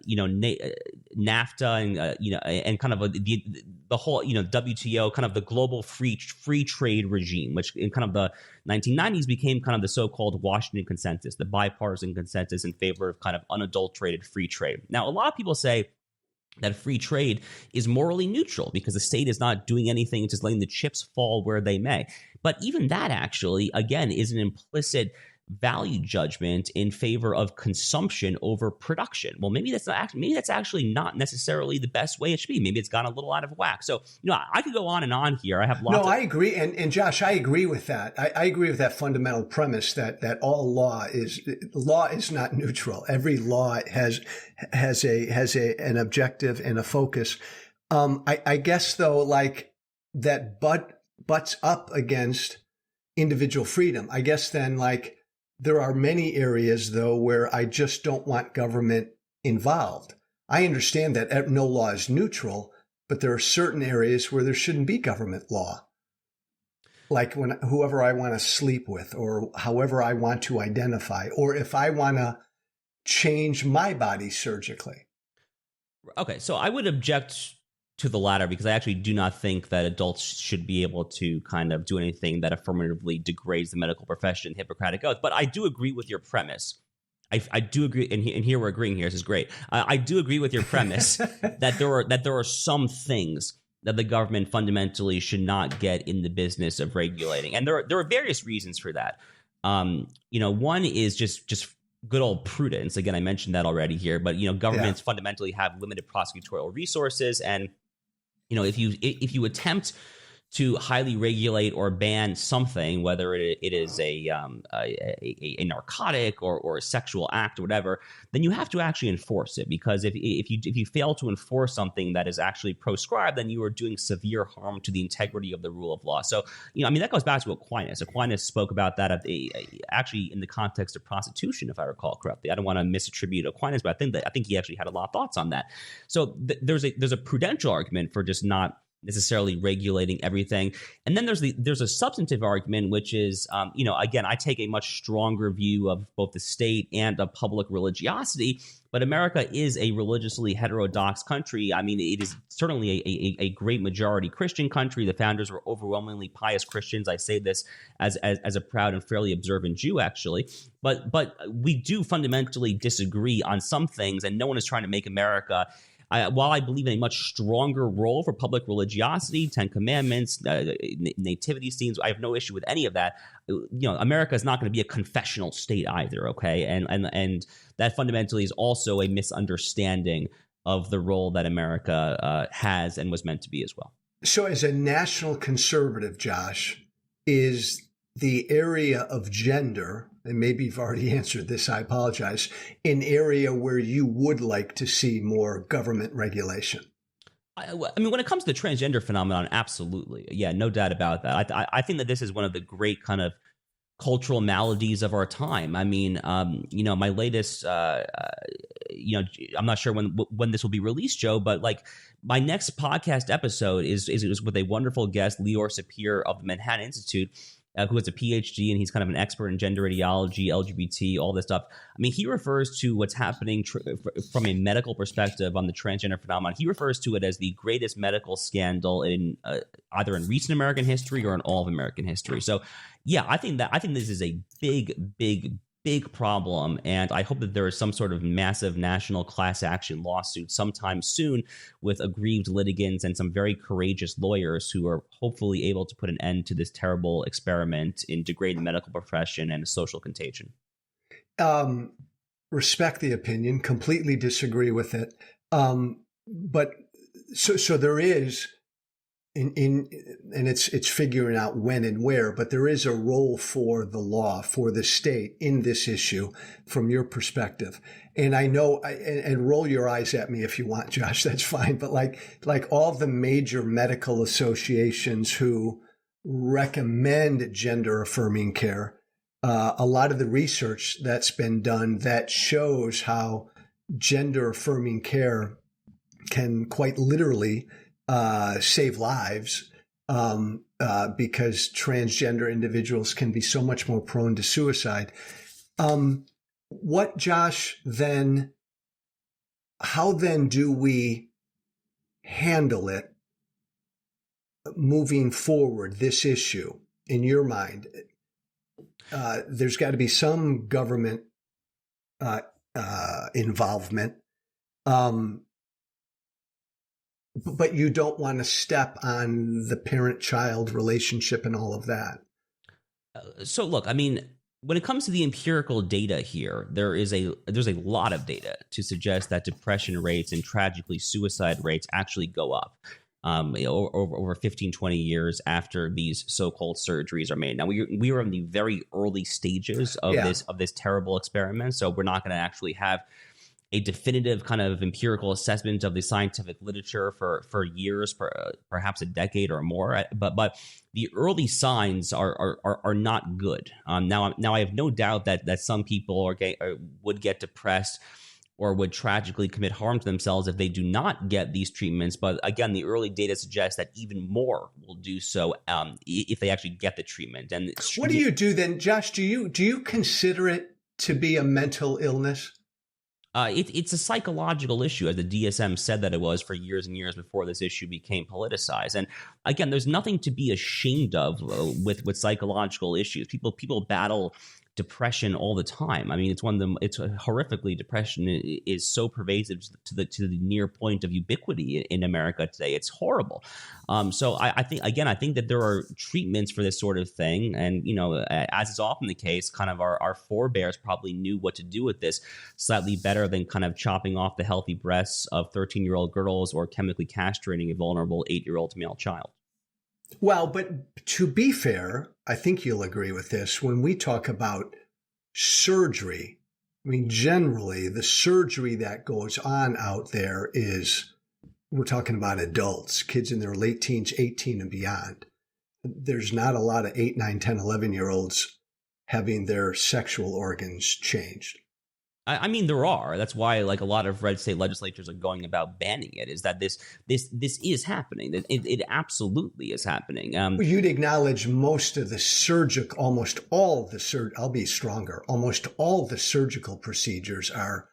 you know, NAFTA and you know, and kind of the whole, you know, WTO, kind of the global free trade regime, which in kind of the 1990s became kind of the so-called Washington consensus, the bipartisan consensus in favor of kind of unadulterated free trade. Now, a lot of people say that free trade is morally neutral because the state is not doing anything, it's just letting the chips fall where they may. But even that actually, again, is an implicit value judgment in favor of consumption over production. Well, maybe that's actually not necessarily the best way it should be. Maybe it's gone a little out of whack. So, you know, I could go on and on here. I have lots. No, I agree, and Josh, I agree with that. I agree with that fundamental premise that all law is not neutral. Every law has an objective and a focus. I guess though, like that butts up against individual freedom. I guess then, like, there are many areas, though, where I just don't want government involved. I understand that no law is neutral, but there are certain areas where there shouldn't be government law. Like when whoever I want to sleep with, or however I want to identify, or if I want to change my body surgically. Okay, so I would object to the latter because I actually do not think that adults should be able to kind of do anything that affirmatively degrades the medical profession, Hippocratic oath. But I do agree with your premise. I do agree, and here we're agreeing here. This is great. I do agree with your premise that there are some things that the government fundamentally should not get in the business of regulating, and there are various reasons for that. You know, one is just good old prudence. Again, I mentioned that already here, but you know, governments fundamentally have limited prosecutorial resources, and you know, if you attempt to highly regulate or ban something, whether it is a narcotic or a sexual act or whatever, then you have to actually enforce it. Because if you fail to enforce something that is actually proscribed, then you are doing severe harm to the integrity of the rule of law. So, you know, I mean, that goes back to Aquinas. Aquinas spoke about that actually in the context of prostitution, if I recall correctly. I don't want to misattribute Aquinas, but I think he actually had a lot of thoughts on that. So there's a prudential argument for just not necessarily regulating everything. And then there's a substantive argument, which is, you know, again, I take a much stronger view of both the state and of public religiosity, but America is a religiously heterodox country. I mean, it is certainly a great majority Christian country. The founders were overwhelmingly pious Christians. I say this as a proud and fairly observant Jew, actually. But we do fundamentally disagree on some things, and no one is trying to make America while I believe in a much stronger role for public religiosity, 10 Commandments, nativity scenes, I have no issue with any of that. America is not going to be a confessional state either, okay? And that fundamentally is also a misunderstanding of the role that America has and was meant to be as well. So as a national conservative, Josh, is the area of gender, and maybe you've already answered this, I apologize, an area where you would like to see more government regulation? I mean, when it comes to the transgender phenomenon, absolutely. Yeah, no doubt about that. I think that this is one of the great kind of cultural maladies of our time. I mean, my latest, I'm not sure when this will be released, Joe, but like my next podcast episode is with a wonderful guest, Lior Sapir of the Manhattan Institute, who has a PhD, and he's kind of an expert in gender ideology, LGBT, all this stuff. I mean, he refers to what's happening from a medical perspective on the transgender phenomenon. He refers to it as the greatest medical scandal in either in recent American history or in all of American history. So, yeah, I think this is a big problem, and I hope that there is some sort of massive national class action lawsuit sometime soon with aggrieved litigants and some very courageous lawyers who are hopefully able to put an end to this terrible experiment in degrading the medical profession and social contagion. Respect the opinion, completely disagree with it. But so there is and it's figuring out when and where, but there is a role for the law, for the state in this issue from your perspective. And I know, and roll your eyes at me if you want, Josh, that's fine. But like all the major medical associations who recommend gender affirming care, a lot of the research that's been done that shows how gender affirming care can quite literally save lives because transgender individuals can be so much more prone to suicide. What, Josh, then, how then do we handle it moving forward, this issue, in your mind? There's got to be some government involvement. But you don't want to step on the parent-child relationship and all of that. So look, I mean, when it comes to the empirical data here, there's a lot of data to suggest that depression rates and tragically suicide rates actually go up over 15, 20 years after these so-called surgeries are made. Now, we are in the very early stages of this terrible experiment, so we're not going to actually have a definitive kind of empirical assessment of the scientific literature for years, perhaps a decade or more. But the early signs are not good. Now I have no doubt that some people would get depressed or would tragically commit harm to themselves if they do not get these treatments. But again, the early data suggests that even more will do so if they actually get the treatment. And what do you do then, Josh? Do you consider it to be a mental illness? It's a psychological issue, as the DSM said that it was for years and years before this issue became politicized. And again, there's nothing to be ashamed of with psychological issues. People battle depression all the time. I mean, it's horrifically, depression is so pervasive to the near point of ubiquity in America today. It's horrible. So I think that there are treatments for this sort of thing, and as is often the case, kind of our forebears probably knew what to do with this slightly better than kind of chopping off the healthy breasts of 13-year-old girls or chemically castrating a vulnerable 8-year-old male child. Well, but to be fair, I think you'll agree with this. When we talk about surgery, I mean, generally the surgery that goes on out there is, we're talking about adults, kids in their late teens, 18 and beyond. There's not a lot of 8, 9, 10, 11-year-olds having their sexual organs changed. I mean, there are. That's why, like, a lot of red state legislatures are going about banning it. Is that this is happening? It absolutely is happening. You'd acknowledge most of the almost all the I'll be stronger. Almost all the surgical procedures are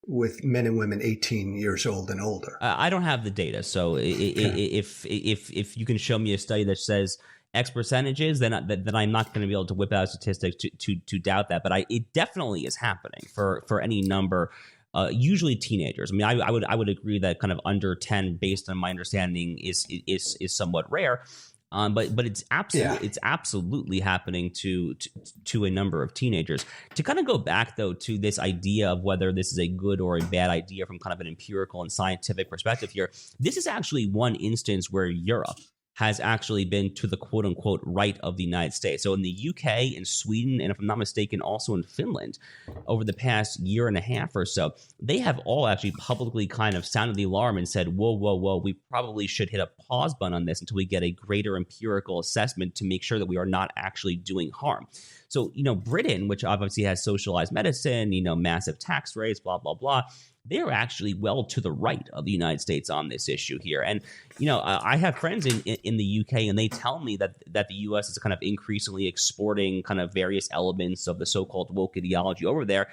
with men and women 18 years old and older. I don't have the data, so if you can show me a study that says X percentages, then I'm not going to be able to whip out statistics to doubt that. But it definitely is happening for any number usually teenagers. I mean, I would agree that kind of under 10, based on my understanding, is somewhat rare. But it's absolutely happening to a number of teenagers. To kind of go back though to this idea of whether this is a good or a bad idea from kind of an empirical and scientific perspective here, this is actually one instance where Europe has actually been to the quote unquote right of the United States. So in the UK, in Sweden, and if I'm not mistaken, also in Finland, over the past year and a half or so, they have all actually publicly kind of sounded the alarm and said, whoa, we probably should hit a pause button on this until we get a greater empirical assessment to make sure that we are not actually doing harm. So, Britain, which obviously has socialized medicine, massive tax rates, blah, blah, blah, they're actually well to the right of the United States on this issue here. And, I have friends in the UK, and they tell me that the US is kind of increasingly exporting kind of various elements of the so-called woke ideology over there.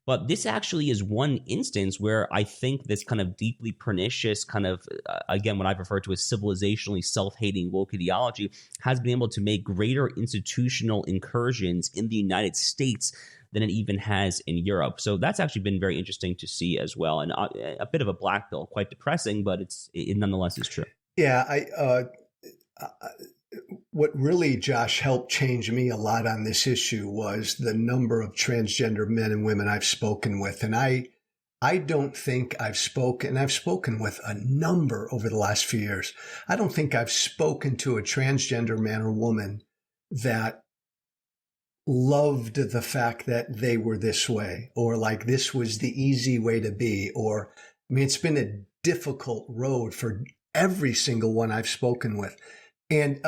But this actually is one instance where I think this kind of deeply pernicious kind of, again, what I've referred to as civilizationally self-hating woke ideology has been able to make greater institutional incursions in the United States than it even has in Europe. So that's actually been very interesting to see as well. And a bit of a black pill, quite depressing, but it nonetheless is true. Yeah, what really, Josh, helped change me a lot on this issue was the number of transgender men and women I've spoken with. And I don't think I've spoken with a number over the last few years. I don't think I've spoken to a transgender man or woman that loved the fact that they were this way, or like this was the easy way to be, or, I mean, it's been a difficult road for every single one I've spoken with. And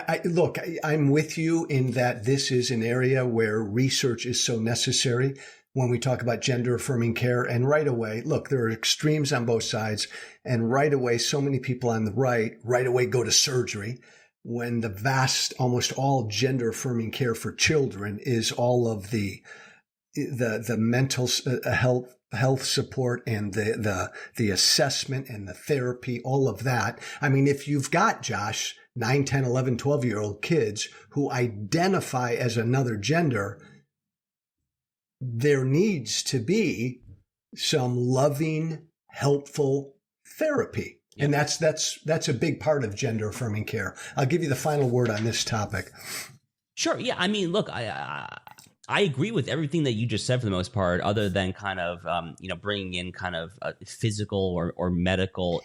I'm with you in that this is an area where research is so necessary when we talk about gender affirming care. And right away, look, there are extremes on both sides. And right away, so many people on the right away go to surgery, when the almost all gender affirming care for children is all of the mental health support and the assessment and the therapy, all of that. I mean, if you've got, Josh, 9, 10, 11, 12-year-old kids who identify as another gender, there needs to be some loving, helpful therapy. Yep. And that's a big part of gender affirming care. I'll give you the final word on this topic. Sure. Yeah. I mean, look, I agree with everything that you just said for the most part, other than kind of, bringing in kind of physical or medical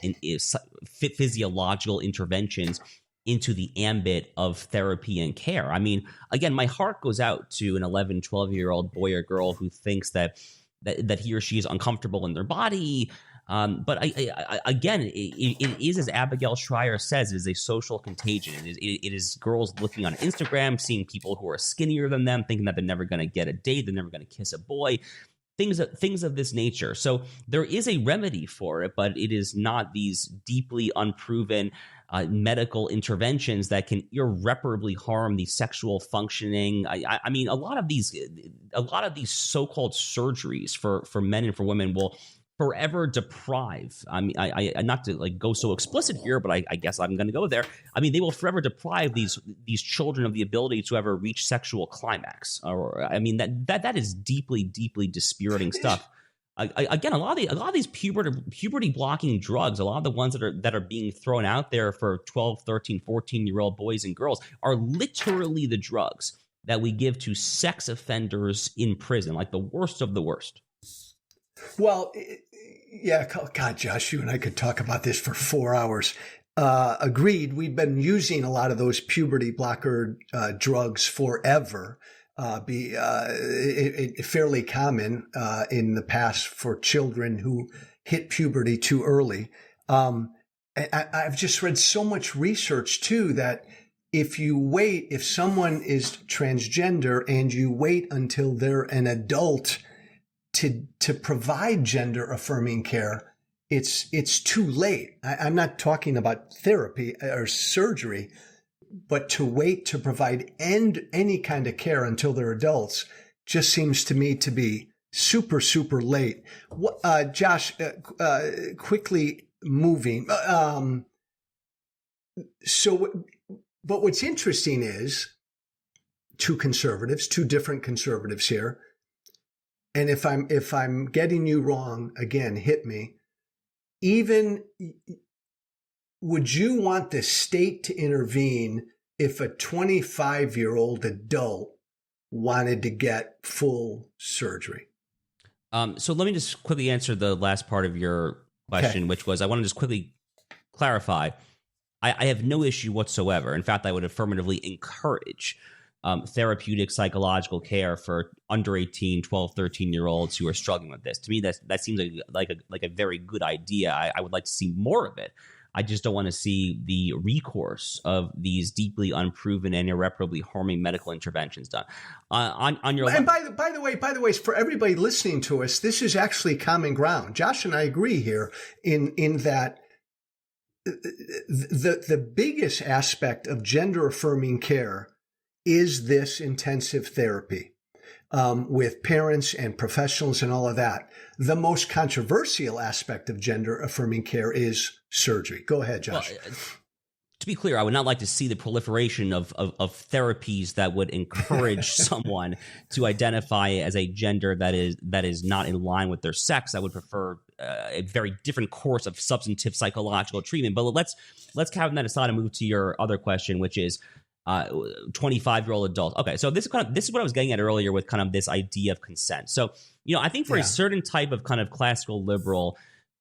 physiological interventions into the ambit of therapy and care. I mean, again, my heart goes out to an 11, 12-year-old boy or girl who thinks that he or she is uncomfortable in their body. But again, it is, as Abigail Schreier says, it is a social contagion. It is girls looking on Instagram, seeing people who are skinnier than them, thinking that they're never going to get a date, they're never going to kiss a boy, things of this nature. So there is a remedy for it, but it is not these deeply unproven medical interventions that can irreparably harm the sexual functioning. I mean, a lot of these so-called surgeries for men and for women will forever deprive. I mean, I not to like go so explicit here, but I guess I'm going to go there. I mean, they will forever deprive these children of the ability to ever reach sexual climax. Or I mean, that is deeply, deeply dispiriting stuff. Again, a lot of these puberty blocking drugs, a lot of the ones that are being thrown out there for 12, 13, 14-year-old boys and girls are literally the drugs that we give to sex offenders in prison, like the worst of the worst. Well, yeah, God, Josh, you and I could talk about this for 4 hours. Agreed. We've been using a lot of those puberty blocker drugs forever. Fairly common in the past for children who hit puberty too early. I've just read so much research too that if someone is transgender and you wait until they're an adult to provide gender affirming care, it's too late. I'm not talking about therapy or surgery, but to wait to provide any kind of care until they're adults just seems to me to be super, super late. Josh, quickly moving. But what's interesting is two different conservatives here, and if I'm getting you wrong, again, hit me. Even would you want the state to intervene if a 25-year-old adult wanted to get full surgery? So let me just quickly answer the last part of your question, which was I want to just quickly clarify. I have no issue whatsoever. In fact, I would affirmatively encourage therapeutic psychological care for under 18, 12, 13-year-olds who are struggling with this. To me, that seems like a very good idea. I would like to see more of it. I just don't want to see the recourse of these deeply unproven and irreparably harming medical interventions done. On your and by the way, for everybody listening to us, this is actually common ground. Josh and I agree here in that the biggest aspect of gender affirming care is this intensive therapy with parents and professionals and all of that. The most controversial aspect of gender affirming care is surgery. Go ahead, Josh. Well, to be clear, I would not like to see the proliferation of therapies that would encourage someone to identify as a gender that is not in line with their sex. I would prefer a very different course of substantive psychological treatment. But let's count that aside and move to your other question, which is 25-year-old adult. Okay, so this is what I was getting at earlier with kind of this idea of consent. So, I think for a certain type of kind of classical liberal,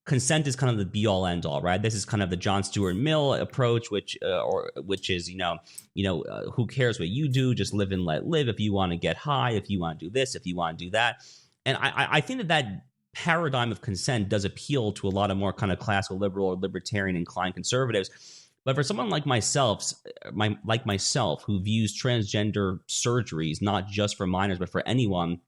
consent is kind of the be all end all, right? This is kind of the John Stuart Mill approach, which is who cares what you do, just live and let live. If you want to get high, if you want to do this, if you want to do that, and I think that paradigm of consent does appeal to a lot of more kind of classical liberal or libertarian inclined conservatives. But for someone like myself, who views transgender surgeries not just for minors but for anyone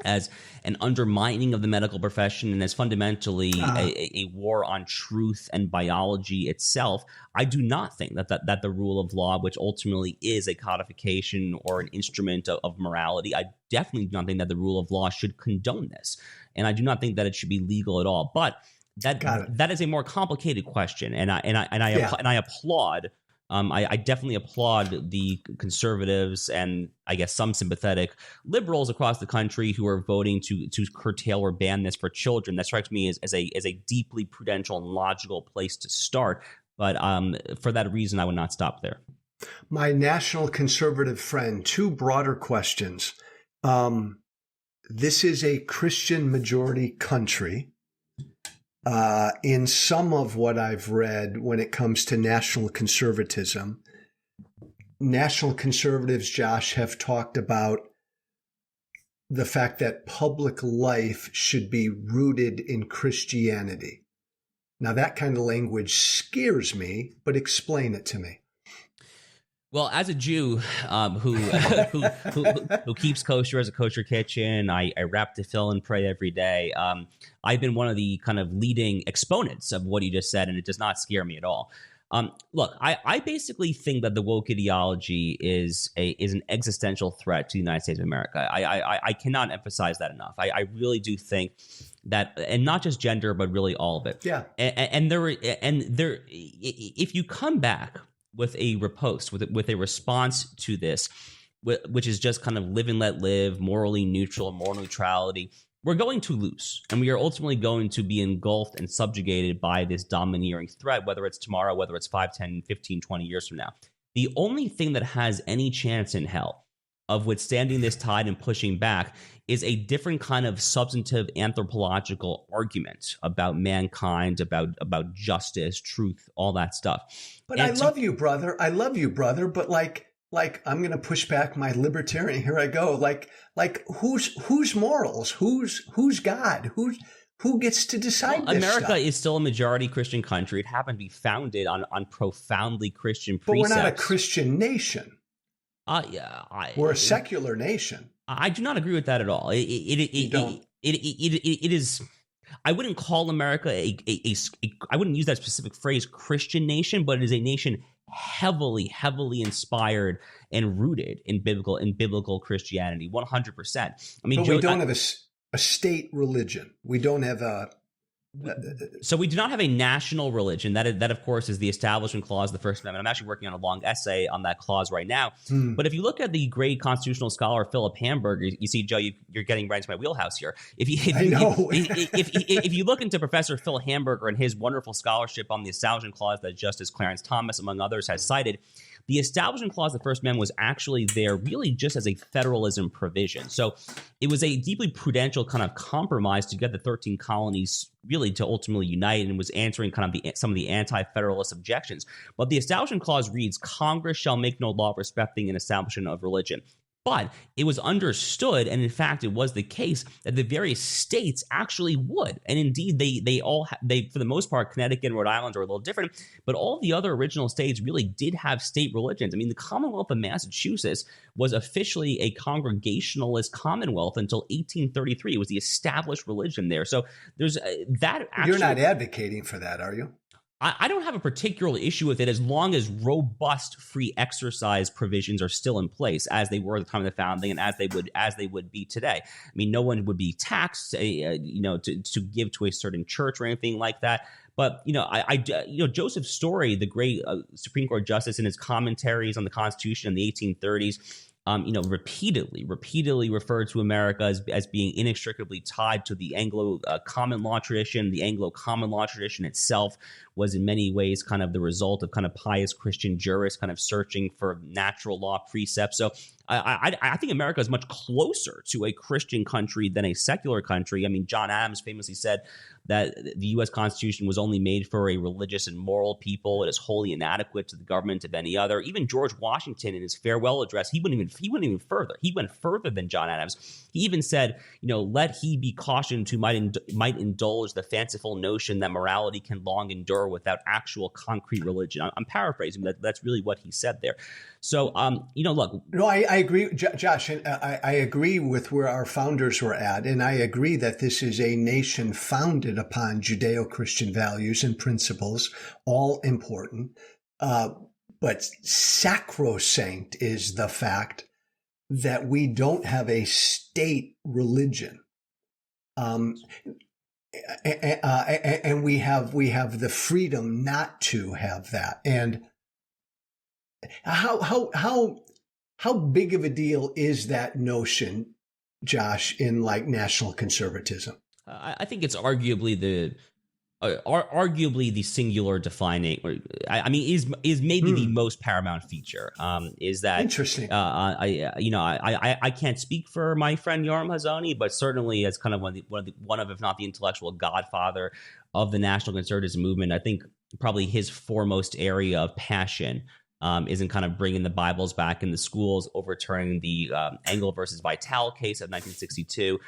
as an undermining of the medical profession and as fundamentally a war on truth and biology itself, I do not think that the rule of law, which ultimately is a codification or an instrument of morality, I definitely do not think that the rule of law should condone this. And I do not think that it should be legal at all. But that is a more complicated question, and I applaud. I definitely applaud the conservatives and I guess some sympathetic liberals across the country who are voting to curtail or ban this for children. That strikes me as a deeply prudential and logical place to start. But for that reason, I would not stop there. My national conservative friend, two broader questions. This is a Christian majority country. In some of what I've read when it comes to national conservatism, national conservatives, Josh, have talked about the fact that public life should be rooted in Christianity. Now, that kind of language scares me, but explain it to me. Well, as a Jew who keeps kosher as a kosher kitchen, I wrap tefillin and pray every day. I've been one of the kind of leading exponents of what you just said, and it does not scare me at all. Look, I basically think that the woke ideology is an existential threat to the United States of America. I cannot emphasize that enough. I really do think that, and not just gender, but really all of it. Yeah. And there, if you come back with a riposte, with a response to this, which is just kind of live and let live, morally neutral, moral neutrality, we're going to lose. And we are ultimately going to be engulfed and subjugated by this domineering threat, whether it's tomorrow, whether it's 5, 10, 15, 20 years from now. The only thing that has any chance in hell of withstanding this tide and pushing back is a different kind of substantive anthropological argument about mankind, about justice, truth, all that stuff. But I love you, brother. But like I'm going to push back my libertarian. Here I go. Like whose morals? Who's God? Who gets to decide this America stuff? is still a majority Christian country. It happened to be founded on profoundly Christian But precepts. we're not a Christian nation. We're a secular nation. I do not agree with that at all. It is. I wouldn't call America I wouldn't use that specific phrase Christian nation, but it is a nation heavily inspired and rooted in biblical Christianity, 100%. I mean, but we don't have a state religion. We don't have a So we do not have a national religion. That of course, is the Establishment Clause of the First Amendment. I'm actually working on a long essay on that clause right now. But if you look at the great constitutional scholar Philip Hamburger, you see, Joe, you're getting right into my wheelhouse here. If you look into Professor Phil Hamburger and his wonderful scholarship on the Establishment Clause that Justice Clarence Thomas, among others, has cited, the Establishment Clause of the First Amendment was actually there really just as a federalism provision. So it was a deeply prudential kind of compromise to get the 13 colonies really to ultimately unite, and was answering kind of some of the anti-federalist objections. But the Establishment Clause reads, Congress shall make no law respecting an establishment of religion. But it was understood, and in fact, it was the case that the various states actually would, and indeed, they for the most part, Connecticut and Rhode Island are a little different, but all the other original states really did have state religions. I mean, the Commonwealth of Massachusetts was officially a Congregationalist Commonwealth until 1833. It was the established religion there. So there's that. Actually, you're not advocating for that, are you? I don't have a particular issue with it as long as robust free exercise provisions are still in place, as they were at the time of the founding and as they would be today. I mean, no one would be taxed, to give to a certain church or anything like that. But Joseph Story, the great Supreme Court justice, in his commentaries on the Constitution in the 1830s, repeatedly referred to America as being inextricably tied to the Anglo common law tradition. The Anglo common law tradition itself was in many ways kind of the result of kind of pious Christian jurists kind of searching for natural law precepts. So I think America is much closer to a Christian country than a secular country. I mean, John Adams famously said that the U.S. Constitution was only made for a religious and moral people. It is wholly inadequate to the government of any other. Even George Washington, in his farewell address, he went even further. He went further than John Adams. He even said, let he be cautioned who might indulge the fanciful notion that morality can long endure without actual concrete religion. I'm paraphrasing, but that's really what he said there. So, look. No, I agree, Josh, and I agree with where our founders were at. And I agree that this is a nation founded upon Judeo-Christian values and principles, all important. But sacrosanct is the fact that we don't have a state religion. And we have the freedom not to have that. And how big of a deal is that notion, Josh, in like national conservatism? I think it's arguably the singular defining, is maybe the most paramount feature. Is that interesting? I can't speak for my friend Yoram Hazony, but certainly as kind of one of if not the intellectual godfather of the national conservatism movement, I think probably his foremost area of passion is in kind of bringing the Bibles back in the schools, overturning the Engel versus Vitale case of 1962,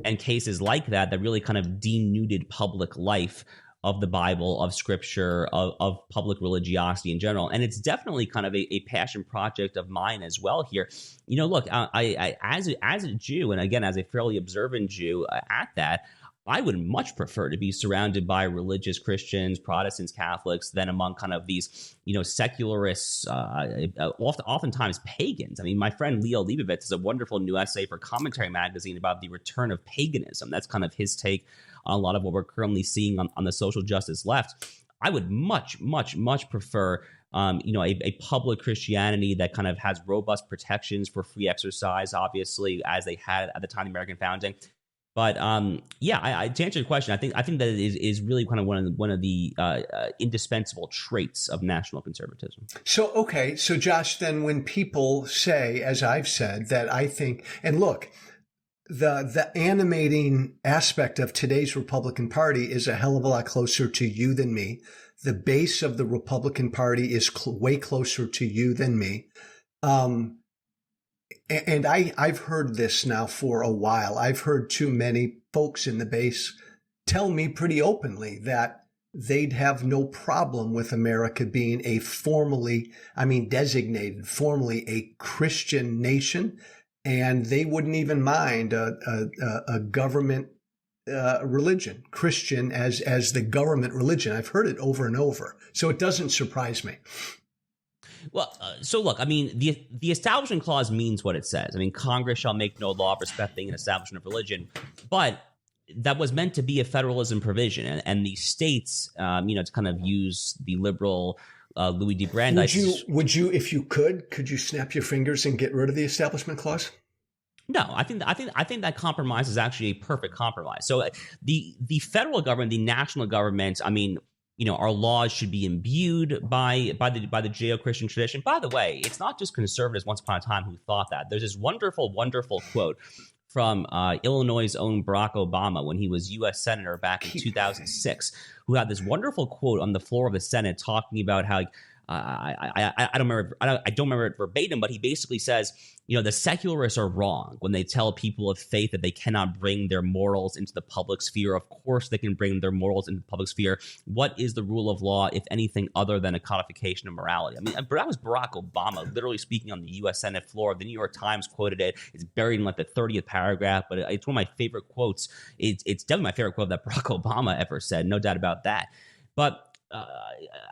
and cases like that really kind of denuded public life of the Bible, of Scripture, of public religiosity in general. And it's definitely kind of a passion project of mine as well here. Look, I as a Jew, and again, as a fairly observant Jew at that, I would much prefer to be surrounded by religious Christians, Protestants, Catholics, than among kind of these, secularists, oftentimes pagans. I mean, my friend Leo Leibovitz has a wonderful new essay for Commentary Magazine about the return of paganism. That's kind of his take on a lot of what we're currently seeing on the social justice left. I would much prefer a public Christianity that kind of has robust protections for free exercise, obviously, as they had at the time of the American founding. But to answer your question, I think that it is really kind of one of the indispensable traits of national conservatism. So Josh, then when people say, as I've said, that I think, and look, the animating aspect of today's Republican Party is a hell of a lot closer to you than me. The base of the Republican Party is way closer to you than me. And I've heard this now for a while. I've heard too many folks in the base tell me pretty openly that they'd have no problem with America being designated formally a Christian nation, and they wouldn't even mind a government religion, Christian as the government religion. I've heard it over and over, so it doesn't surprise me. Well, so look, I mean, the Establishment Clause means what it says. I mean, Congress shall make no law respecting an establishment of religion. But that was meant to be a federalism provision, and the states, to kind of use the liberal Louis D. Brandeis. Would you, if you could you snap your fingers and get rid of the Establishment Clause? No, I think that compromise is actually a perfect compromise. So the federal government, the national government, I mean, our laws should be imbued by the Judeo-Christian tradition. By the way, it's not just conservatives once upon a time who thought that. There's this wonderful, wonderful quote from Illinois' own Barack Obama when he was U.S. Senator back in 2006, who had this wonderful quote on the floor of the Senate talking about how I don't remember it verbatim, but he basically says, the secularists are wrong when they tell people of faith that they cannot bring their morals into the public sphere. Of course, they can bring their morals into the public sphere. What is the rule of law, if anything, other than a codification of morality? I mean, that was Barack Obama literally speaking on the U.S. Senate floor. The New York Times quoted it. It's buried in like the 30th paragraph, but it's one of my favorite quotes. It's definitely my favorite quote that Barack Obama ever said, no doubt about that. But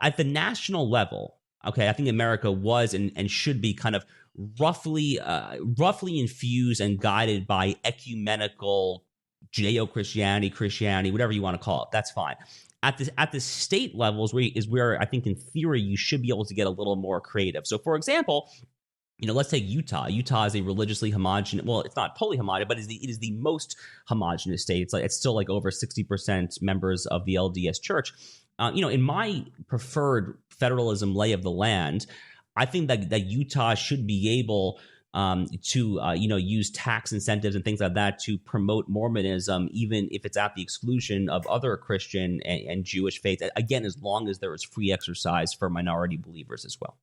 at the national level, okay, I think America was and should be kind of roughly infused and guided by ecumenical Judeo-Christianity, whatever you want to call it. That's fine. At the state levels, where I think in theory you should be able to get a little more creative. So, for example, let's take Utah. Utah is a religiously homogenous. Well, it's not totally homogenous, but it is the most homogenous state. It's still like over 60% members of the LDS Church. In my preferred federalism lay of the land, I think that Utah should be able to use tax incentives and things like that to promote Mormonism, even if it's at the exclusion of other Christian and Jewish faiths. Again, as long as there is free exercise for minority believers as well.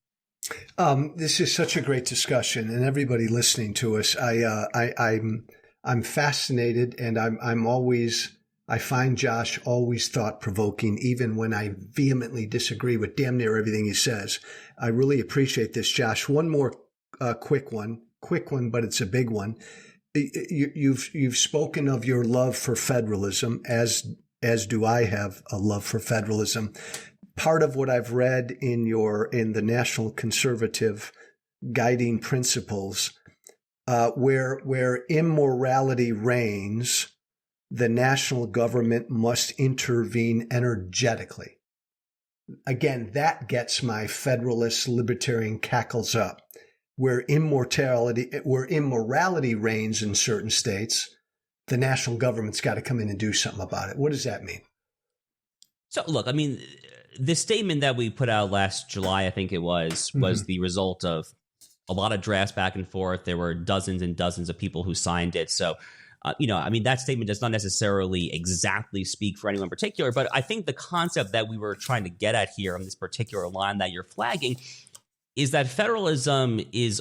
This is such a great discussion, and everybody listening to us, I'm fascinated, and I find Josh always thought-provoking, even when I vehemently disagree with damn near everything he says. I really appreciate this, Josh. One more quick one, but it's a big one. You've spoken of your love for federalism, as do I have a love for federalism. Part of what I've read in the National Conservative Guiding Principles, where immorality reigns, the national government must intervene energetically. Again, that gets my federalist libertarian cackles up. Where immorality reigns in certain states, the national government's got to come in and do something about it. What does that mean? So, look, I mean, the statement that we put out last July, I think it was the result of a lot of drafts back and forth. There were dozens and dozens of people who signed it. So, that statement does not necessarily exactly speak for anyone in particular, but I think the concept that we were trying to get at here on this particular line that you're flagging is that federalism it's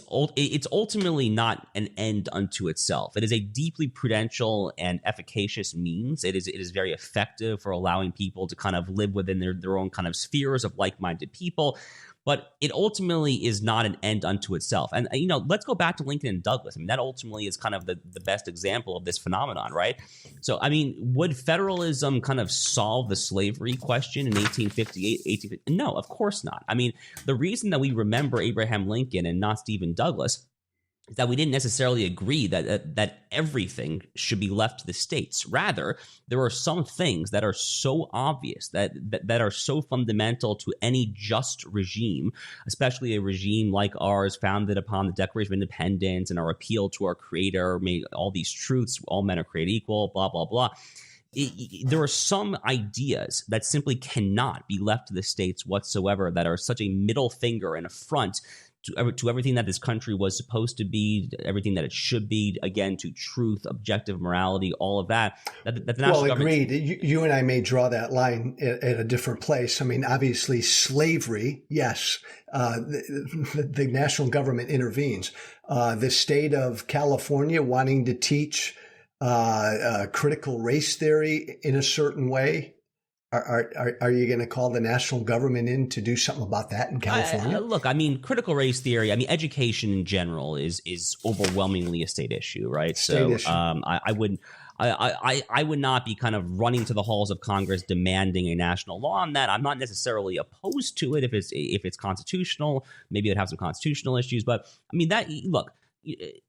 ultimately not an end unto itself. It is a deeply prudential and efficacious means. It is very effective for allowing people to kind of live within their own kind of spheres of like-minded people. But it ultimately is not an end unto itself. And, let's go back to Lincoln and Douglas. I mean, that ultimately is kind of the best example of this phenomenon, right? So, I mean, would federalism kind of solve the slavery question in 1858? No, of course not. I mean, the reason that we remember Abraham Lincoln and not Stephen Douglas is that we didn't necessarily agree that everything should be left to the states. Rather, there are some things that are so obvious, that are so fundamental to any just regime, especially a regime like ours founded upon the Declaration of Independence and our appeal to our creator, made all these truths, all men are created equal, blah, blah, blah. There are some ideas that simply cannot be left to the states whatsoever, that are such a middle finger and affront to everything that this country was supposed to be, everything that it should be, again, to truth, objective morality, all of that. That the national government. Agreed. You and I may draw that line at a different place. I mean, obviously, slavery, yes, the national government intervenes. The state of California wanting to teach critical race theory in a certain way. Are you going to call the national government in to do something about that in California? Look, I mean, critical race theory, I mean, education in general is overwhelmingly a state issue, right? State issue. I would not be kind of running to the halls of Congress demanding a national law on that. I'm not necessarily opposed to it if it's constitutional. Maybe it would have some constitutional issues, but I mean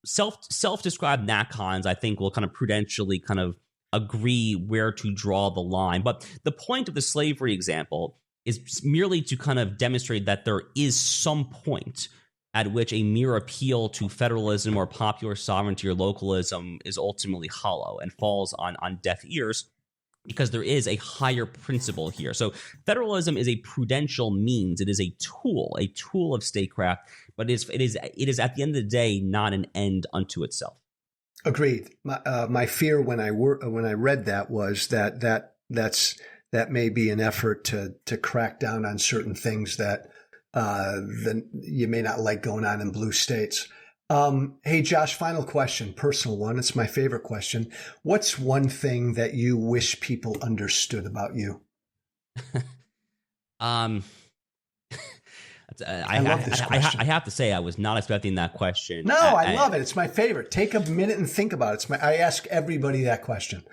self-described NACONs, I think, will kind of prudentially kind of agree where to draw the line. But the point of the slavery example is merely to kind of demonstrate that there is some point at which a mere appeal to federalism or popular sovereignty or localism is ultimately hollow and falls on deaf ears, because there is a higher principle here. So federalism is a prudential means. It is a tool of statecraft, but it is at the end of the day not an end unto itself. Agreed. My fear when I read that was that may be an effort to crack down on certain things that you may not like going on in blue states. Hey, Josh, final question, personal one. It's my favorite question. What's one thing that you wish people understood about you? I love this question. I have to say, I was not expecting that question. No, I love it. It's my favorite. Take a minute and think about it. I ask everybody that question.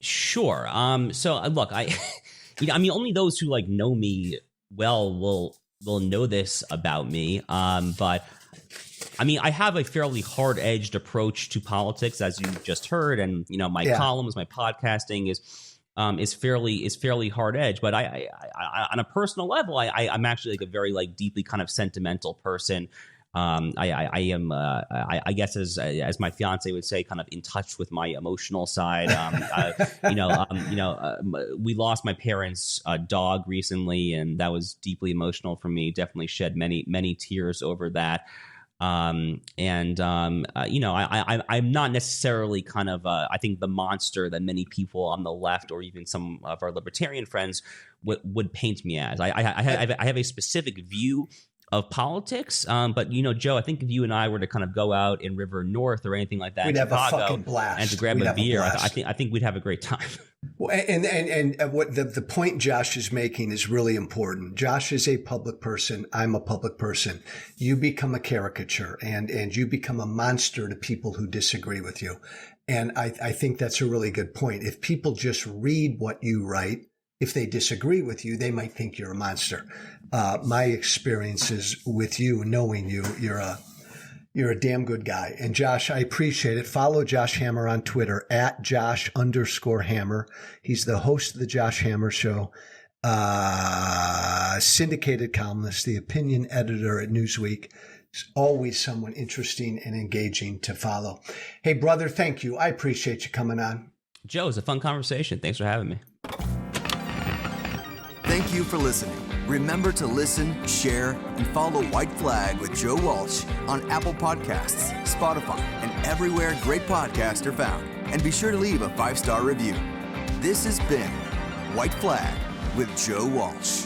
Sure. So look, only those who know me well will know this about me. But I have a fairly hard-edged approach to politics, as you just heard, and my columns, my podcasting is fairly hard-edged. But I on a personal level, I'm actually a very deeply kind of sentimental person. I am, I guess, as my fiance would say, kind of in touch with my emotional side. We lost my parents' dog recently, and that was deeply emotional for me. Definitely shed many tears over that. I'm not necessarily kind of, I think, the monster that many people on the left or even some of our libertarian friends would paint me as. I have a specific view of politics, but Joe, I think if you and I were to kind of go out in River North or anything like that, we'd have Chicago, a fucking blast, and to grab a beer, I think we'd have a great time. Well, and what the point Josh is making is really important. Josh is a public person. I'm a public person. You become a caricature, and you become a monster to people who disagree with you. And I think that's a really good point. If people just read what you write, if they disagree with you, they might think you're a monster. My experiences with you, knowing you, you're a damn good guy. And Josh, I appreciate it. Follow Josh Hammer on Twitter at Josh_Hammer. He's the host of the Josh Hammer Show, syndicated columnist, the opinion editor at Newsweek. He's always someone interesting and engaging to follow. Hey, brother, thank you. I appreciate you coming on. Joe, it's a fun conversation. Thanks for having me. Thank you for listening. Remember to listen, share, and follow White Flag with Joe Walsh on Apple Podcasts, Spotify, and everywhere great podcasts are found. And be sure to leave a 5-star review. This has been White Flag with Joe Walsh.